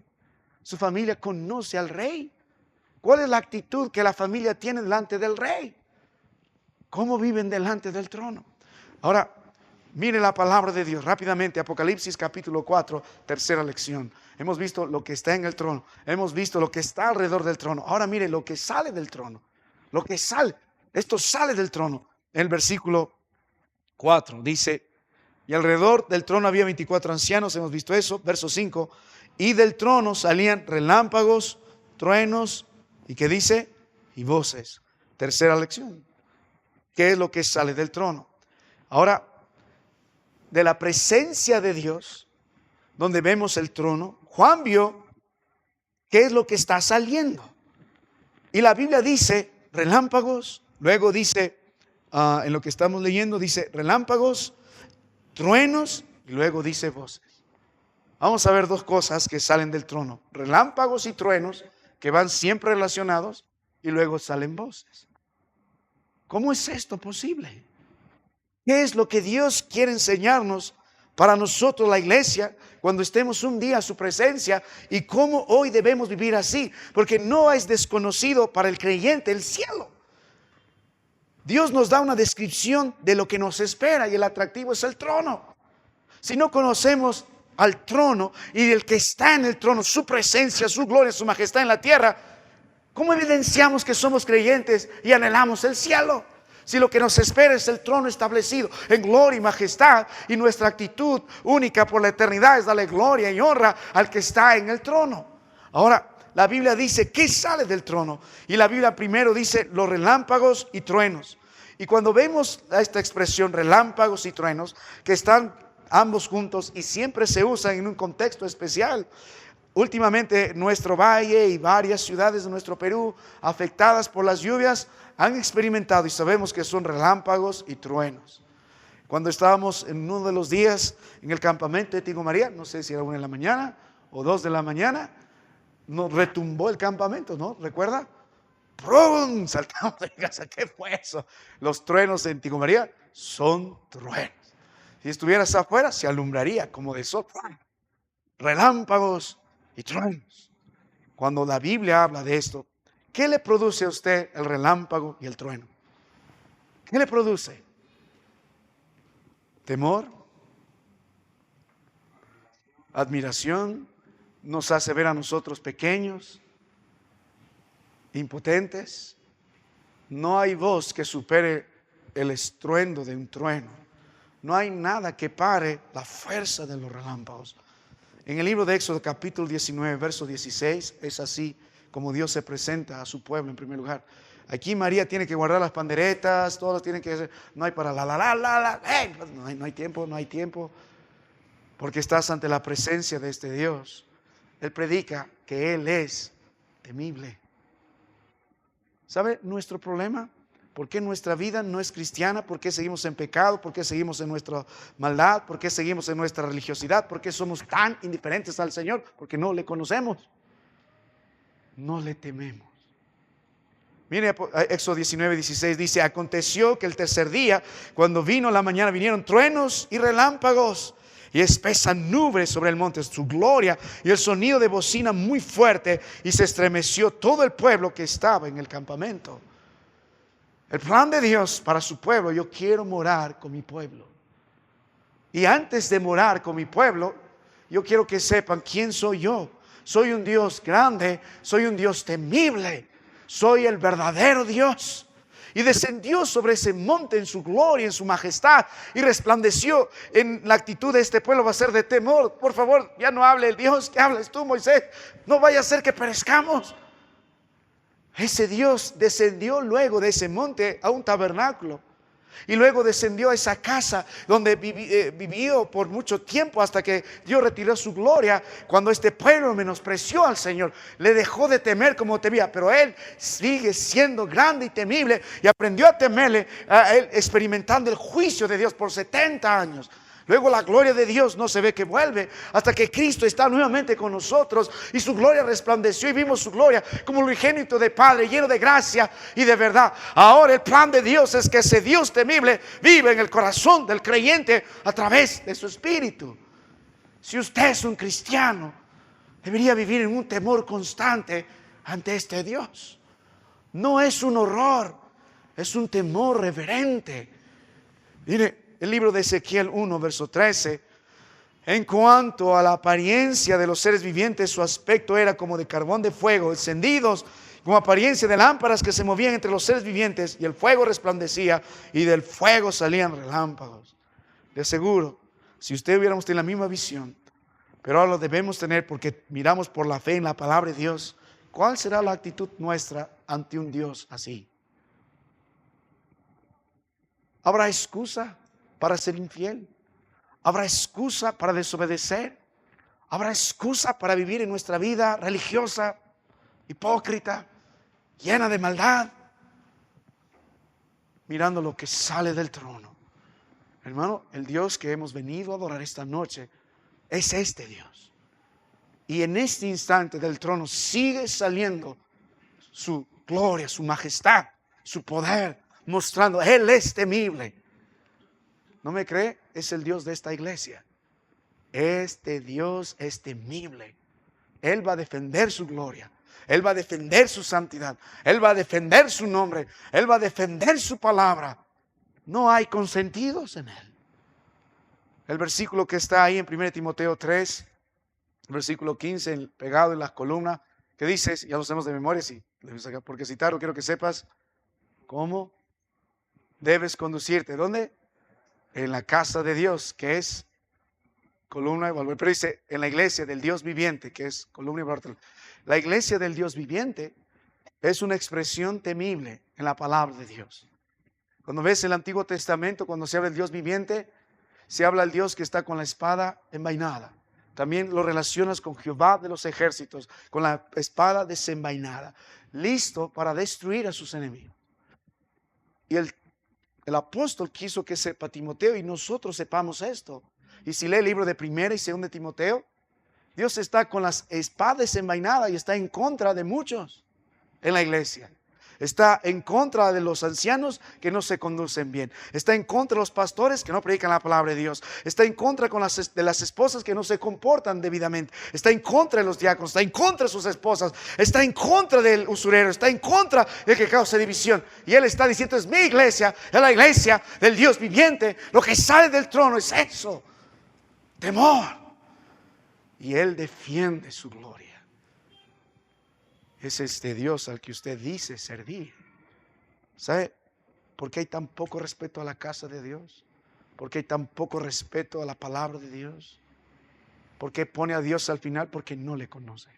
Speaker 1: ¿Su familia conoce al Rey? ¿Cuál es la actitud que la familia tiene delante del Rey? ¿Cómo viven delante del trono? Ahora, mire la palabra de Dios rápidamente. Apocalipsis capítulo 4, tercera lección. Hemos visto lo que está en el trono. Hemos visto lo que está alrededor del trono. Ahora mire lo que sale del trono. Lo que sale. Esto sale del trono. El versículo 4 dice, y alrededor del trono había 24 ancianos. Hemos visto eso. Verso 5. Y del trono salían relámpagos, truenos. ¿Y qué dice? Y voces. Tercera lección. ¿Qué es lo que sale del trono? Ahora, de la presencia de Dios, donde vemos el trono, Juan vio qué es lo que está saliendo. Y la Biblia dice relámpagos, luego dice, en lo que estamos leyendo, dice relámpagos, truenos, y luego dice voces. Vamos a ver dos cosas que salen del trono. Relámpagos y truenos, que van siempre relacionados, y luego salen voces. ¿Cómo es esto posible? ¿Qué es lo que Dios quiere enseñarnos para nosotros, la iglesia, cuando estemos un día a su presencia? Y cómo hoy debemos vivir así. Porque no es desconocido para el creyente el cielo. Dios nos da una descripción de lo que nos espera y el atractivo es el trono. Si no conocemos al trono y el que está en el trono, su presencia, su gloria, su majestad en la tierra, ¿cómo evidenciamos que somos creyentes y anhelamos el cielo? Si lo que nos espera es el trono establecido en gloria y majestad, y nuestra actitud única por la eternidad es darle gloria y honra al que está en el trono. Ahora, la Biblia dice ¿qué sale del trono? Y la Biblia primero dice los relámpagos y truenos. Y cuando vemos esta expresión relámpagos y truenos, que están ambos juntos, y siempre se usan en un contexto especial. Últimamente nuestro valle y varias ciudades de nuestro Perú afectadas por las lluvias han experimentado, y sabemos que son relámpagos y truenos. Cuando estábamos en uno de los días en el campamento de Tingo María, no sé si era 1 de la mañana o 2 de la mañana, nos retumbó el campamento, ¿no? ¿Recuerda? ¡Prum! Saltamos de casa. ¿Qué fue eso? Los truenos en Tingo María son truenos. Si estuvieras afuera, se alumbraría como de sol. Relámpagos y truenos. Cuando la Biblia habla de esto, ¿qué le produce a usted el relámpago y el trueno? ¿Qué le produce? ¿Temor? ¿Admiración? ¿Nos hace ver a nosotros pequeños? ¿Impotentes? No hay voz que supere el estruendo de un trueno. No hay nada que pare la fuerza de los relámpagos. En el libro de Éxodo capítulo 19, verso 16, es así como Dios se presenta a su pueblo en primer lugar. Aquí María tiene que guardar las panderetas, todos tienen que hacer, no hay para no hay tiempo, porque estás ante la presencia de este Dios. Él predica que Él es temible. ¿Sabe nuestro problema? ¿Por qué nuestra vida no es cristiana? ¿Por qué seguimos en pecado? ¿Por qué seguimos en nuestra maldad? ¿Por qué seguimos en nuestra religiosidad? ¿Por qué somos tan indiferentes al Señor? Porque no le conocemos. No le tememos. Mire, Éxodo 19, 16 dice: aconteció que el tercer día, cuando vino la mañana, vinieron truenos y relámpagos y espesa nube sobre el monte, su gloria y el sonido de bocina muy fuerte, y se estremeció todo el pueblo que estaba en el campamento. El plan de Dios para su pueblo: yo quiero morar con mi pueblo. Y antes de morar con mi pueblo, yo quiero que sepan quién soy yo. Soy un Dios grande, soy un Dios temible, soy el verdadero Dios. Y descendió sobre ese monte en su gloria, en su majestad, y resplandeció. En la actitud de este pueblo va a ser de temor. Por favor, ya no hable el Dios que hablas tú, Moisés. No vaya a ser que perezcamos. Ese Dios descendió luego de ese monte a un tabernáculo. Y luego descendió a esa casa donde vivió por mucho tiempo, hasta que Dios retiró su gloria. Cuando este pueblo menospreció al Señor, le dejó de temer como temía. Pero Él sigue siendo grande y temible, y aprendió a temerle a Él, experimentando el juicio de Dios por 70 años. Luego la gloria de Dios no se ve que vuelve hasta que Cristo está nuevamente con nosotros, y su gloria resplandeció, y vimos su gloria como el unigénito de Padre, lleno de gracia y de verdad. Ahora el plan de Dios es que ese Dios temible vive en el corazón del creyente a través de su espíritu. Si usted es un cristiano, debería vivir en un temor constante ante este Dios. No es un horror, es un temor reverente. Mire, el libro de Ezequiel 1, verso 13. En cuanto a la apariencia de los seres vivientes, su aspecto era como de carbón de fuego, encendidos, como apariencia de lámparas que se movían entre los seres vivientes, y el fuego resplandecía, y del fuego salían relámpagos. De seguro, si usted hubiéramos tenido la misma visión, pero ahora lo debemos tener porque miramos por la fe en la palabra de Dios, ¿cuál será la actitud nuestra ante un Dios así? ¿Habrá excusa para ser infiel? ¿Habrá excusa para desobedecer? ¿Habrá excusa para vivir en nuestra vida religiosa, hipócrita, llena de maldad, mirando lo que sale del trono? Hermano, el Dios que hemos venido a adorar esta noche es este Dios. Y en este instante del trono sigue saliendo su gloria, su majestad, su poder, mostrando Él es temible. ¿No me cree? Es el Dios de esta iglesia. Este Dios es temible. Él va a defender su gloria. Él va a defender su santidad. Él va a defender su nombre. Él va a defender su palabra. No hay consentidos en Él. El versículo que está ahí en 1 Timoteo 3, versículo 15, pegado en las columnas, que dice, ya lo sabemos de memoria, sí, porque citarlo quiero que sepas cómo debes conducirte. ¿Dónde? En la casa de Dios, que es columna y baluarte. Pero dice, en la iglesia del Dios viviente, que es columna y baluarte. La iglesia del Dios viviente es una expresión temible en la palabra de Dios. Cuando ves el Antiguo Testamento, cuando se habla del Dios viviente, Se habla del Dios que está con la espada envainada. También lo relacionas con Jehová de los ejércitos, con la espada desenvainada, listo para destruir a sus enemigos. Y el apóstol quiso que sepa Timoteo y nosotros sepamos esto. Y si lee el libro de 1 y 2 de Timoteo, Dios está con las espadas desenvainadas y está en contra de muchos en la iglesia. Está en contra de los ancianos que no se conducen bien. Está en contra de los pastores que no predican la palabra de Dios. Está en contra de las esposas que no se comportan debidamente. Está en contra de los diáconos. Está en contra de sus esposas. Está en contra del usurero. Está en contra del que causa división. Y él está diciendo, es mi iglesia, es la iglesia del Dios viviente. Lo que sale del trono es eso. Temor. Y él defiende su gloria. Es este Dios al que usted dice servir. ¿Sabe por qué hay tan poco respeto a la casa de Dios? ¿Por qué hay tan poco respeto a la palabra de Dios? ¿Por qué pone a Dios al final? Porque no le conoce.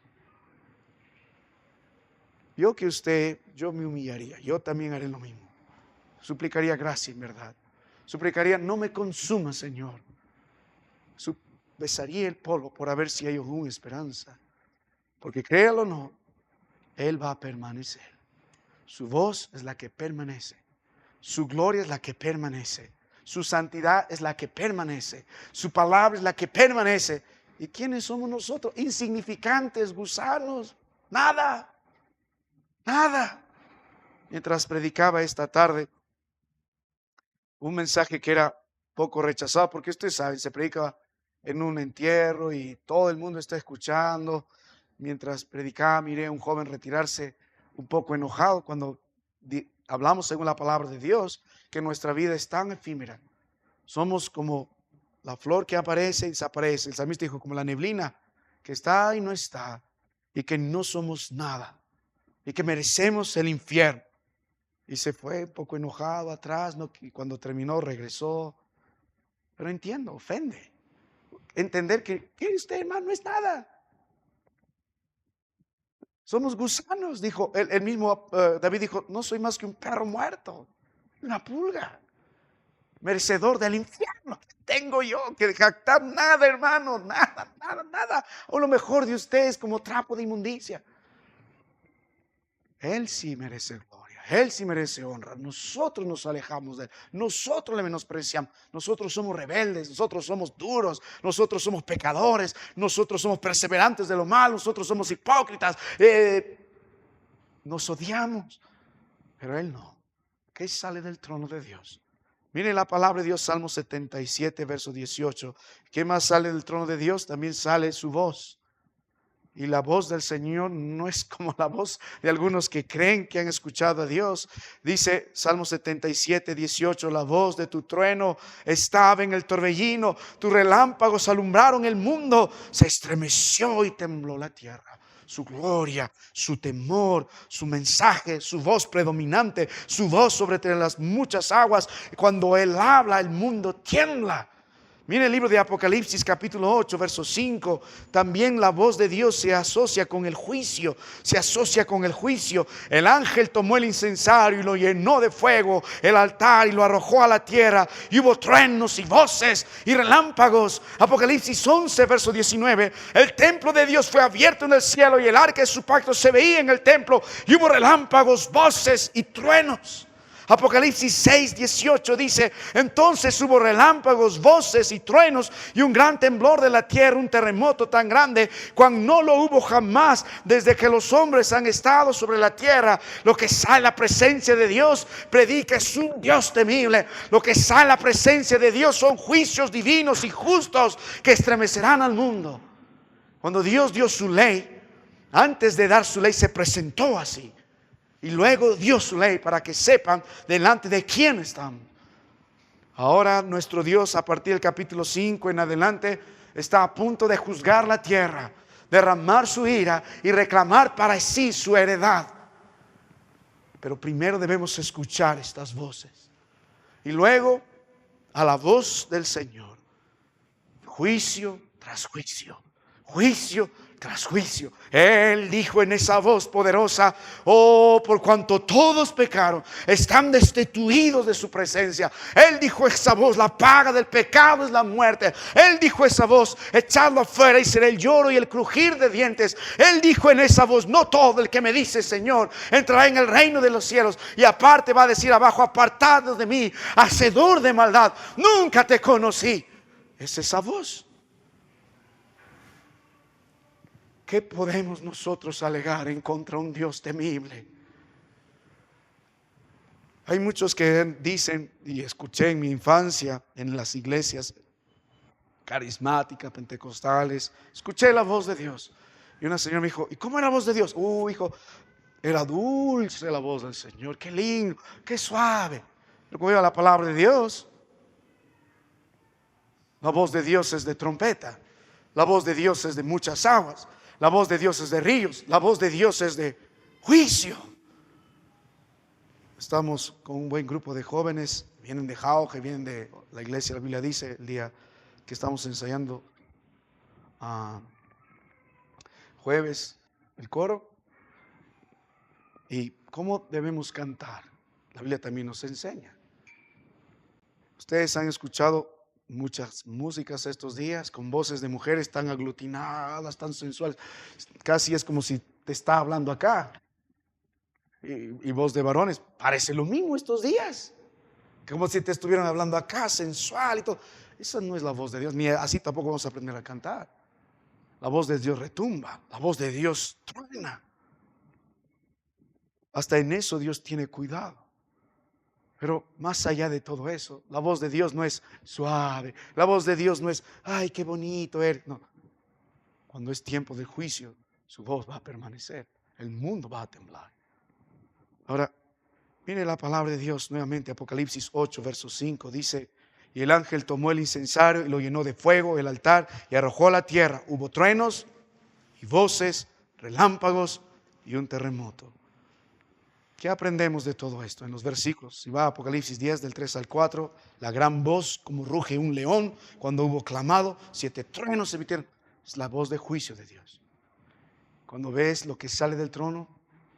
Speaker 1: Yo me humillaría. Yo también haré lo mismo. Suplicaría gracia en verdad. Suplicaría, no me consuma, Señor. Besaría el polvo por ver si hay alguna esperanza. Porque créalo o no, Él va a permanecer. Su voz es la que permanece. Su gloria es la que permanece. Su santidad es la que permanece. Su palabra es la que permanece. ¿Y quiénes somos nosotros? Insignificantes, gusanos. Nada. Nada. Mientras predicaba esta tarde, un mensaje que era poco rechazado, porque ustedes saben, se predica en un entierro y todo el mundo está escuchando. Mientras predicaba, miré a un joven retirarse un poco enojado cuando hablamos según la palabra de Dios, que nuestra vida es tan efímera. Somos como la flor que aparece y desaparece. El salmista dijo, como la neblina que está y no está, y que no somos nada, y que merecemos el infierno. Y se fue un poco enojado atrás, ¿no? Y cuando terminó regresó. Pero entiendo, ofende. Entender que usted, hermano, no es nada. Somos gusanos, dijo el mismo David dijo, no soy más que un perro muerto, una pulga, merecedor del infierno. Tengo yo que jactar nada, hermano, nada, nada, nada. O lo mejor de usted es como trapo de inmundicia. Él sí merece gloria, Él sí merece honra. Nosotros nos alejamos de Él, nosotros le menospreciamos, nosotros somos rebeldes, nosotros somos duros, nosotros somos pecadores, nosotros somos perseverantes de lo malo, nosotros somos hipócritas, nos odiamos, pero Él no. ¿Qué sale del trono de Dios? Miren la palabra de Dios, Salmo 77, verso 18. ¿Qué más sale del trono de Dios? También sale su voz. Y la voz del Señor no es como la voz de algunos que creen que han escuchado a Dios. Dice Salmo 77, 18, la voz de tu trueno estaba en el torbellino, tus relámpagos alumbraron el mundo, se estremeció y tembló la tierra. Su gloria, su temor, su mensaje, su voz predominante, su voz sobre las muchas aguas. Cuando Él habla, el mundo tiembla. Mire el libro de Apocalipsis capítulo 8, verso 5. También la voz de Dios se asocia con el juicio. Se asocia con el juicio. El ángel tomó el incensario y lo llenó de fuego, el altar, y lo arrojó a la tierra. Y hubo truenos y voces y relámpagos. Apocalipsis 11, verso 19. El templo de Dios fue abierto en el cielo y el arca de su pacto se veía en el templo. Y hubo relámpagos, voces y truenos. Apocalipsis 6, 18 dice, entonces hubo relámpagos, voces y truenos y un gran temblor de la tierra, un terremoto tan grande, cuando no lo hubo jamás desde que los hombres han estado sobre la tierra. Lo que sale en la presencia de Dios predica es un Dios temible. Lo que sale en la presencia de Dios son juicios divinos y justos que estremecerán al mundo. Cuando Dios dio su ley, antes de dar su ley se presentó así. Y luego dio su ley para que sepan delante de quién están. Ahora nuestro Dios, a partir del capítulo 5 en adelante, está a punto de juzgar la tierra, derramar su ira y reclamar para sí su heredad. Pero primero debemos escuchar estas voces. Y luego a la voz del Señor, juicio tras juicio, juicio tras juicio. Él dijo en esa voz poderosa: oh, por cuanto todos pecaron, están destituidos de su presencia. Él dijo esa voz: la paga del pecado es la muerte. Él dijo esa voz: echadlo afuera y será el lloro y el crujir de dientes. Él dijo en esa voz: no todo el que me dice Señor entrará en el reino de los cielos. Y aparte va a decir abajo: apartados de mí, hacedor de maldad, nunca te conocí. Es esa voz. ¿Qué podemos nosotros alegar en contra de un Dios temible? Hay muchos que dicen, y escuché en mi infancia en las iglesias carismáticas, pentecostales, escuché la voz de Dios. Y una señora me dijo: ¿y cómo era la voz de Dios? Hijo, era dulce la voz del Señor, qué lindo, qué suave. Pero cuando iba la palabra de Dios, la voz de Dios es de trompeta, la voz de Dios es de muchas aguas, la voz de Dios es de ríos, la voz de Dios es de juicio. Estamos con un buen grupo de jóvenes, vienen de Jauge, vienen de la iglesia. La Biblia dice el día que estamos ensayando jueves el coro y cómo debemos cantar. La Biblia también nos enseña. Ustedes han escuchado muchas músicas estos días con voces de mujeres tan aglutinadas, tan sensuales. Casi es como si te está hablando acá. Y voz de varones, parece lo mismo estos días. Como si te estuvieran hablando acá, sensual y todo. Esa no es la voz de Dios, ni así tampoco vamos a aprender a cantar. La voz de Dios retumba, la voz de Dios truena. Hasta en eso Dios tiene cuidado. Pero más allá de todo eso, la voz de Dios no es suave. La voz de Dios no es: ay, qué bonito eres. No. Cuando es tiempo de juicio, su voz va a permanecer. El mundo va a temblar. Ahora, mire la palabra de Dios nuevamente. Apocalipsis 8, verso 5 dice: y el ángel tomó el incensario y lo llenó de fuego, el altar, y arrojó a la tierra. Hubo truenos y voces, relámpagos y un terremoto. ¿Qué aprendemos de todo esto? En los versículos, si va a Apocalipsis 10, del 3 al 4, la gran voz como ruge un león cuando hubo clamado, 7 truenos se emitieron. Es la voz de juicio de Dios. Cuando ves lo que sale del trono,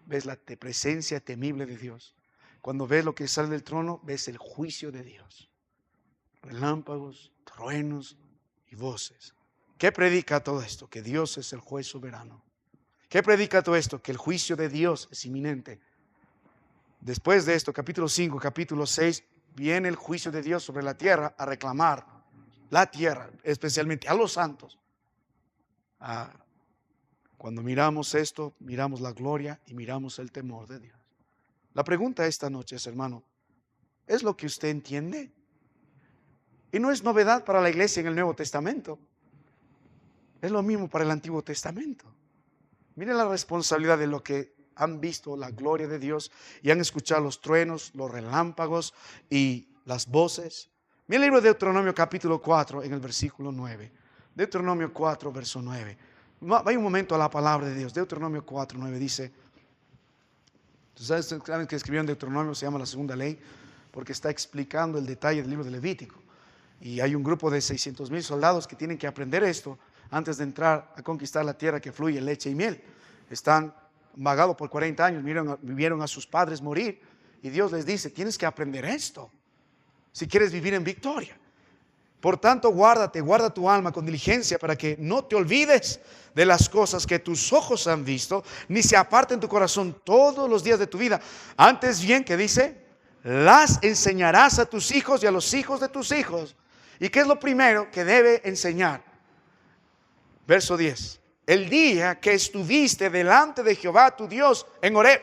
Speaker 1: ves la presencia temible de Dios. Cuando ves lo que sale del trono, ves el juicio de Dios. Relámpagos, truenos y voces. ¿Qué predica todo esto? Que Dios es el juez soberano. ¿Qué predica todo esto? Que el juicio de Dios es inminente. Después de esto, capítulo 5, capítulo 6, viene el juicio de Dios sobre la tierra a reclamar la tierra, especialmente a los santos. Cuando miramos esto, miramos la gloria y miramos el temor de Dios. La pregunta esta noche es, hermano, ¿es lo que usted entiende? Y no es novedad para la iglesia en el Nuevo Testamento. Es lo mismo para el Antiguo Testamento. Mire la responsabilidad de lo que han visto la gloria de Dios y han escuchado los truenos, los relámpagos y las voces. Mira el libro de Deuteronomio capítulo 4 en el versículo 9. Deuteronomio 4, verso 9. Vaya un momento a la palabra de Dios. Deuteronomio 4, 9 dice. Saben que escribió en Deuteronomio, se llama la segunda ley, porque está explicando el detalle del libro de Levítico. Y hay un grupo de 600,000 soldados que tienen que aprender esto antes de entrar a conquistar la tierra que fluye leche y miel. Están vagados por 40 años, vieron a sus padres morir. Y Dios les dice: tienes que aprender esto si quieres vivir en victoria. Por tanto, guarda tu alma con diligencia para que no te olvides de las cosas que tus ojos han visto, ni se aparten tu corazón todos los días de tu vida. Antes bien, ¿qué dice? Las enseñarás a tus hijos y a los hijos de tus hijos. ¿Y qué es lo primero que debe enseñar? Verso 10. El día que estuviste delante de Jehová tu Dios en Horeb,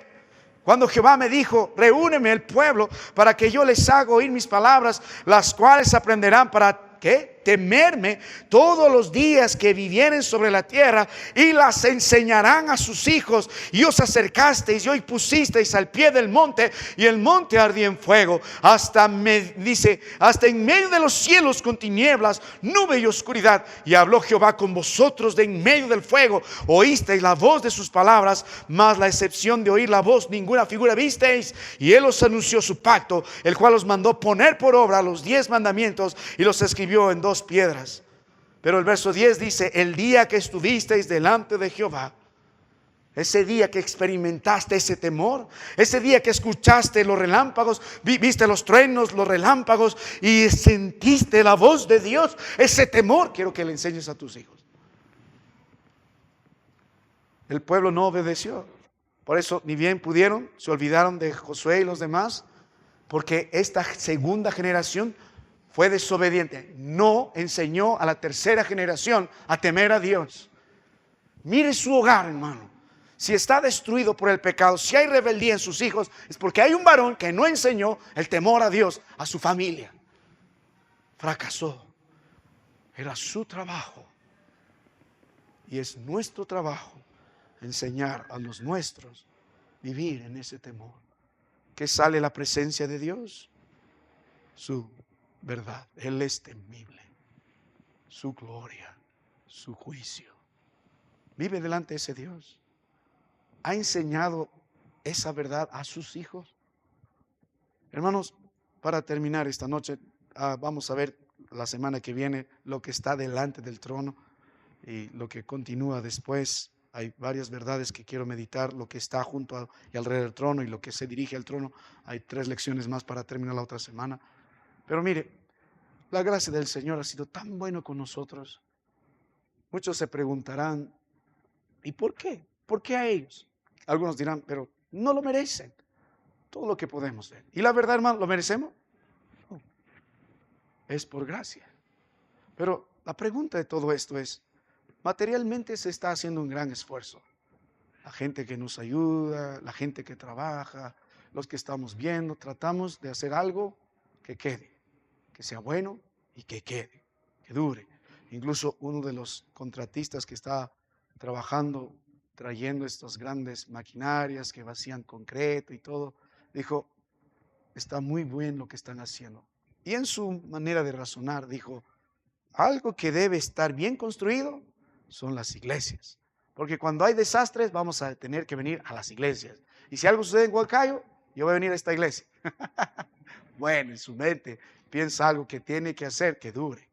Speaker 1: cuando Jehová me dijo: reúneme el pueblo para que yo les haga oír mis palabras, las cuales aprenderán para ¿qué? Temerme todos los días que vivieren sobre la tierra, y las enseñarán a sus hijos. Y os acercasteis y hoy pusisteis al pie del monte, y el monte ardía en fuego, hasta en medio de los cielos con tinieblas, nube y oscuridad. Y habló Jehová con vosotros de en medio del fuego. Oísteis la voz de sus palabras, mas la excepción de oír la voz ninguna figura visteis. Y él os anunció su pacto, el cual os mandó poner por obra los 10 mandamientos, y los escribió en 2 piedras. Pero el verso 10 dice, el día que estuvisteis delante de Jehová, ese día que experimentaste ese temor, ese día que escuchaste los relámpagos, viste los truenos, los relámpagos y sentiste la voz de Dios, ese temor quiero que le enseñes a tus hijos. El pueblo no obedeció. Por eso ni bien pudieron, se olvidaron de Josué y los demás, porque esta segunda generación fue desobediente. No enseñó a la tercera generación a temer a Dios. Mire su hogar, hermano. Si está destruido por el pecado, si hay rebeldía en sus hijos, es porque hay un varón que no enseñó el temor a Dios a su familia. Fracasó. Era su trabajo. Y es nuestro trabajo enseñar a los nuestros vivir en ese temor. ¿Qué sale la presencia de Dios? Su verdad. Él es temible. Su gloria, su juicio. Vive delante de ese Dios. ¿Ha enseñado esa verdad a sus hijos? Hermanos, para terminar esta noche, vamos a ver la semana que viene lo que está delante del trono y lo que continúa después. Hay varias verdades que quiero meditar, lo que está junto y alrededor del trono y lo que se dirige al trono. Hay 3 lecciones más para terminar la otra semana. Pero mire, la gracia del Señor ha sido tan bueno con nosotros. Muchos se preguntarán, ¿y por qué? ¿Por qué a ellos? Algunos dirán, pero no lo merecen. Todo lo que podemos ver. ¿Y la verdad, hermano, lo merecemos? No. Es por gracia. Pero la pregunta de todo esto es, materialmente se está haciendo un gran esfuerzo. La gente que nos ayuda, la gente que trabaja, los que estamos viendo, tratamos de hacer algo que quede, que sea bueno y que quede, que dure. Incluso uno de los contratistas que está trabajando, trayendo estas grandes maquinarias que vacían concreto y todo, dijo, está muy bien lo que están haciendo. Y en su manera de razonar dijo, algo que debe estar bien construido son las iglesias. Porque cuando hay desastres vamos a tener que venir a las iglesias. Y si algo sucede en Huancayo, yo voy a venir a esta iglesia. Bueno, en su mente piensa algo que tiene que hacer que dure.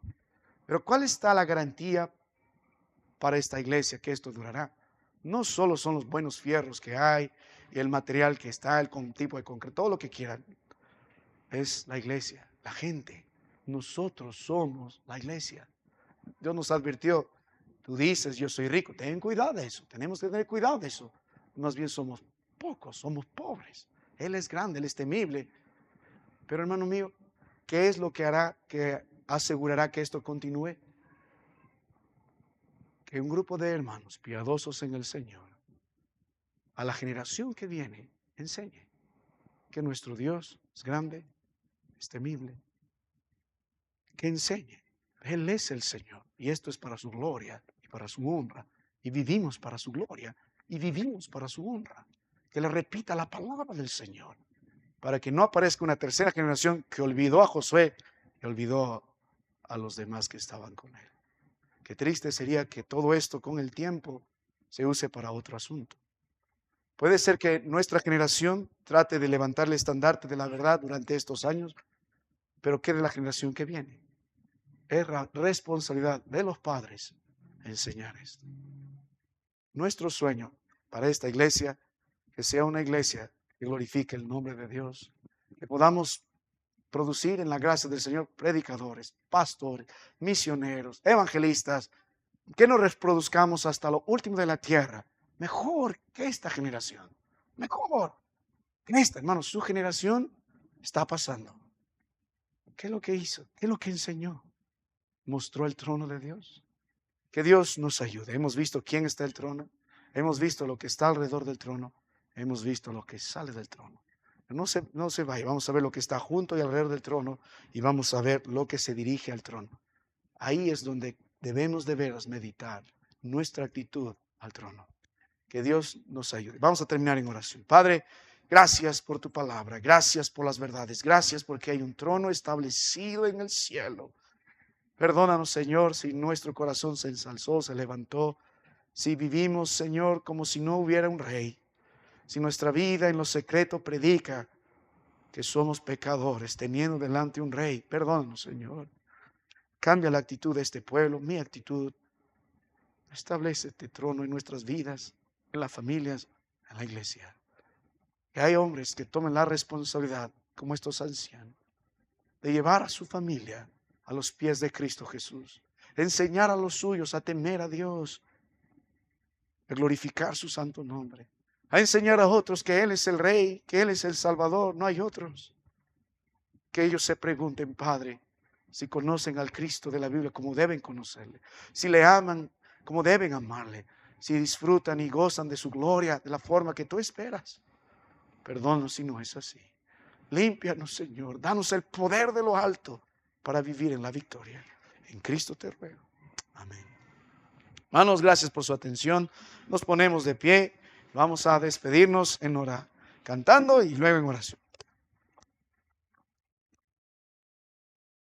Speaker 1: Pero ¿cuál está la garantía para esta iglesia que esto durará? No solo son los buenos fierros que hay y el material que está, el tipo de concreto, todo lo que quieran. Es la iglesia, la gente. Nosotros somos la iglesia. Dios nos advirtió, tú dices yo soy rico, ten cuidado de eso, tenemos que tener cuidado de eso. Más bien somos pocos, somos pobres. Él es grande, Él es temible. Pero hermano mío, ¿qué es lo que hará, que asegurará que esto continúe? Que un grupo de hermanos piadosos en el Señor, a la generación que viene, enseñe que nuestro Dios es grande, es temible, que enseñe. Él es el Señor y esto es para su gloria y para su honra. Y vivimos para su gloria y vivimos para su honra. Que le repita la palabra del Señor para que no aparezca una tercera generación que olvidó a Josué y olvidó a los demás que estaban con él. Qué triste sería que todo esto con el tiempo se use para otro asunto. Puede ser que nuestra generación trate de levantar el estandarte de la verdad durante estos años, pero ¿qué de la generación que viene? Es responsabilidad de los padres enseñar esto. Nuestro sueño para esta iglesia, que sea una iglesia que glorifique el nombre de Dios, que podamos producir en la gracia del Señor predicadores, pastores, misioneros, evangelistas, que nos reproduzcamos hasta lo último de la tierra, mejor que esta generación, mejor que esta, hermanos, su generación está pasando. ¿Qué es lo que hizo? ¿Qué es lo que enseñó? Mostró el trono de Dios. Que Dios nos ayude. Hemos visto quién está en el trono, hemos visto lo que está alrededor del trono, hemos visto lo que sale del trono. No se vaya, vamos a ver lo que está junto y alrededor del trono y vamos a ver lo que se dirige al trono. Ahí es donde debemos de veras meditar nuestra actitud al trono. Que Dios nos ayude. Vamos a terminar en oración. Padre, gracias por tu palabra, gracias por las verdades, gracias porque hay un trono establecido en el cielo. Perdónanos, Señor, si nuestro corazón se ensalzó, se levantó, si vivimos, Señor, como si no hubiera un rey, si nuestra vida en lo secreto predica que somos pecadores, teniendo delante un rey. Perdónanos, Señor. Cambia la actitud de este pueblo, mi actitud. Establece este trono en nuestras vidas, en las familias, en la iglesia. Que hay hombres que tomen la responsabilidad, como estos ancianos, de llevar a su familia a los pies de Cristo Jesús. Enseñar a los suyos a temer a Dios, a glorificar su santo nombre. A enseñar a otros que Él es el Rey, que Él es el Salvador, no hay otros. Que ellos se pregunten, Padre, si conocen al Cristo de la Biblia como deben conocerle, si le aman como deben amarle, si disfrutan y gozan de su gloria de la forma que tú esperas. Perdónanos si no es así. Límpianos, Señor. Danos el poder de lo alto para vivir en la victoria. En Cristo te ruego. Amén. Hermanos, gracias por su atención. Nos ponemos de pie. Vamos a despedirnos en oración, cantando y luego en oración.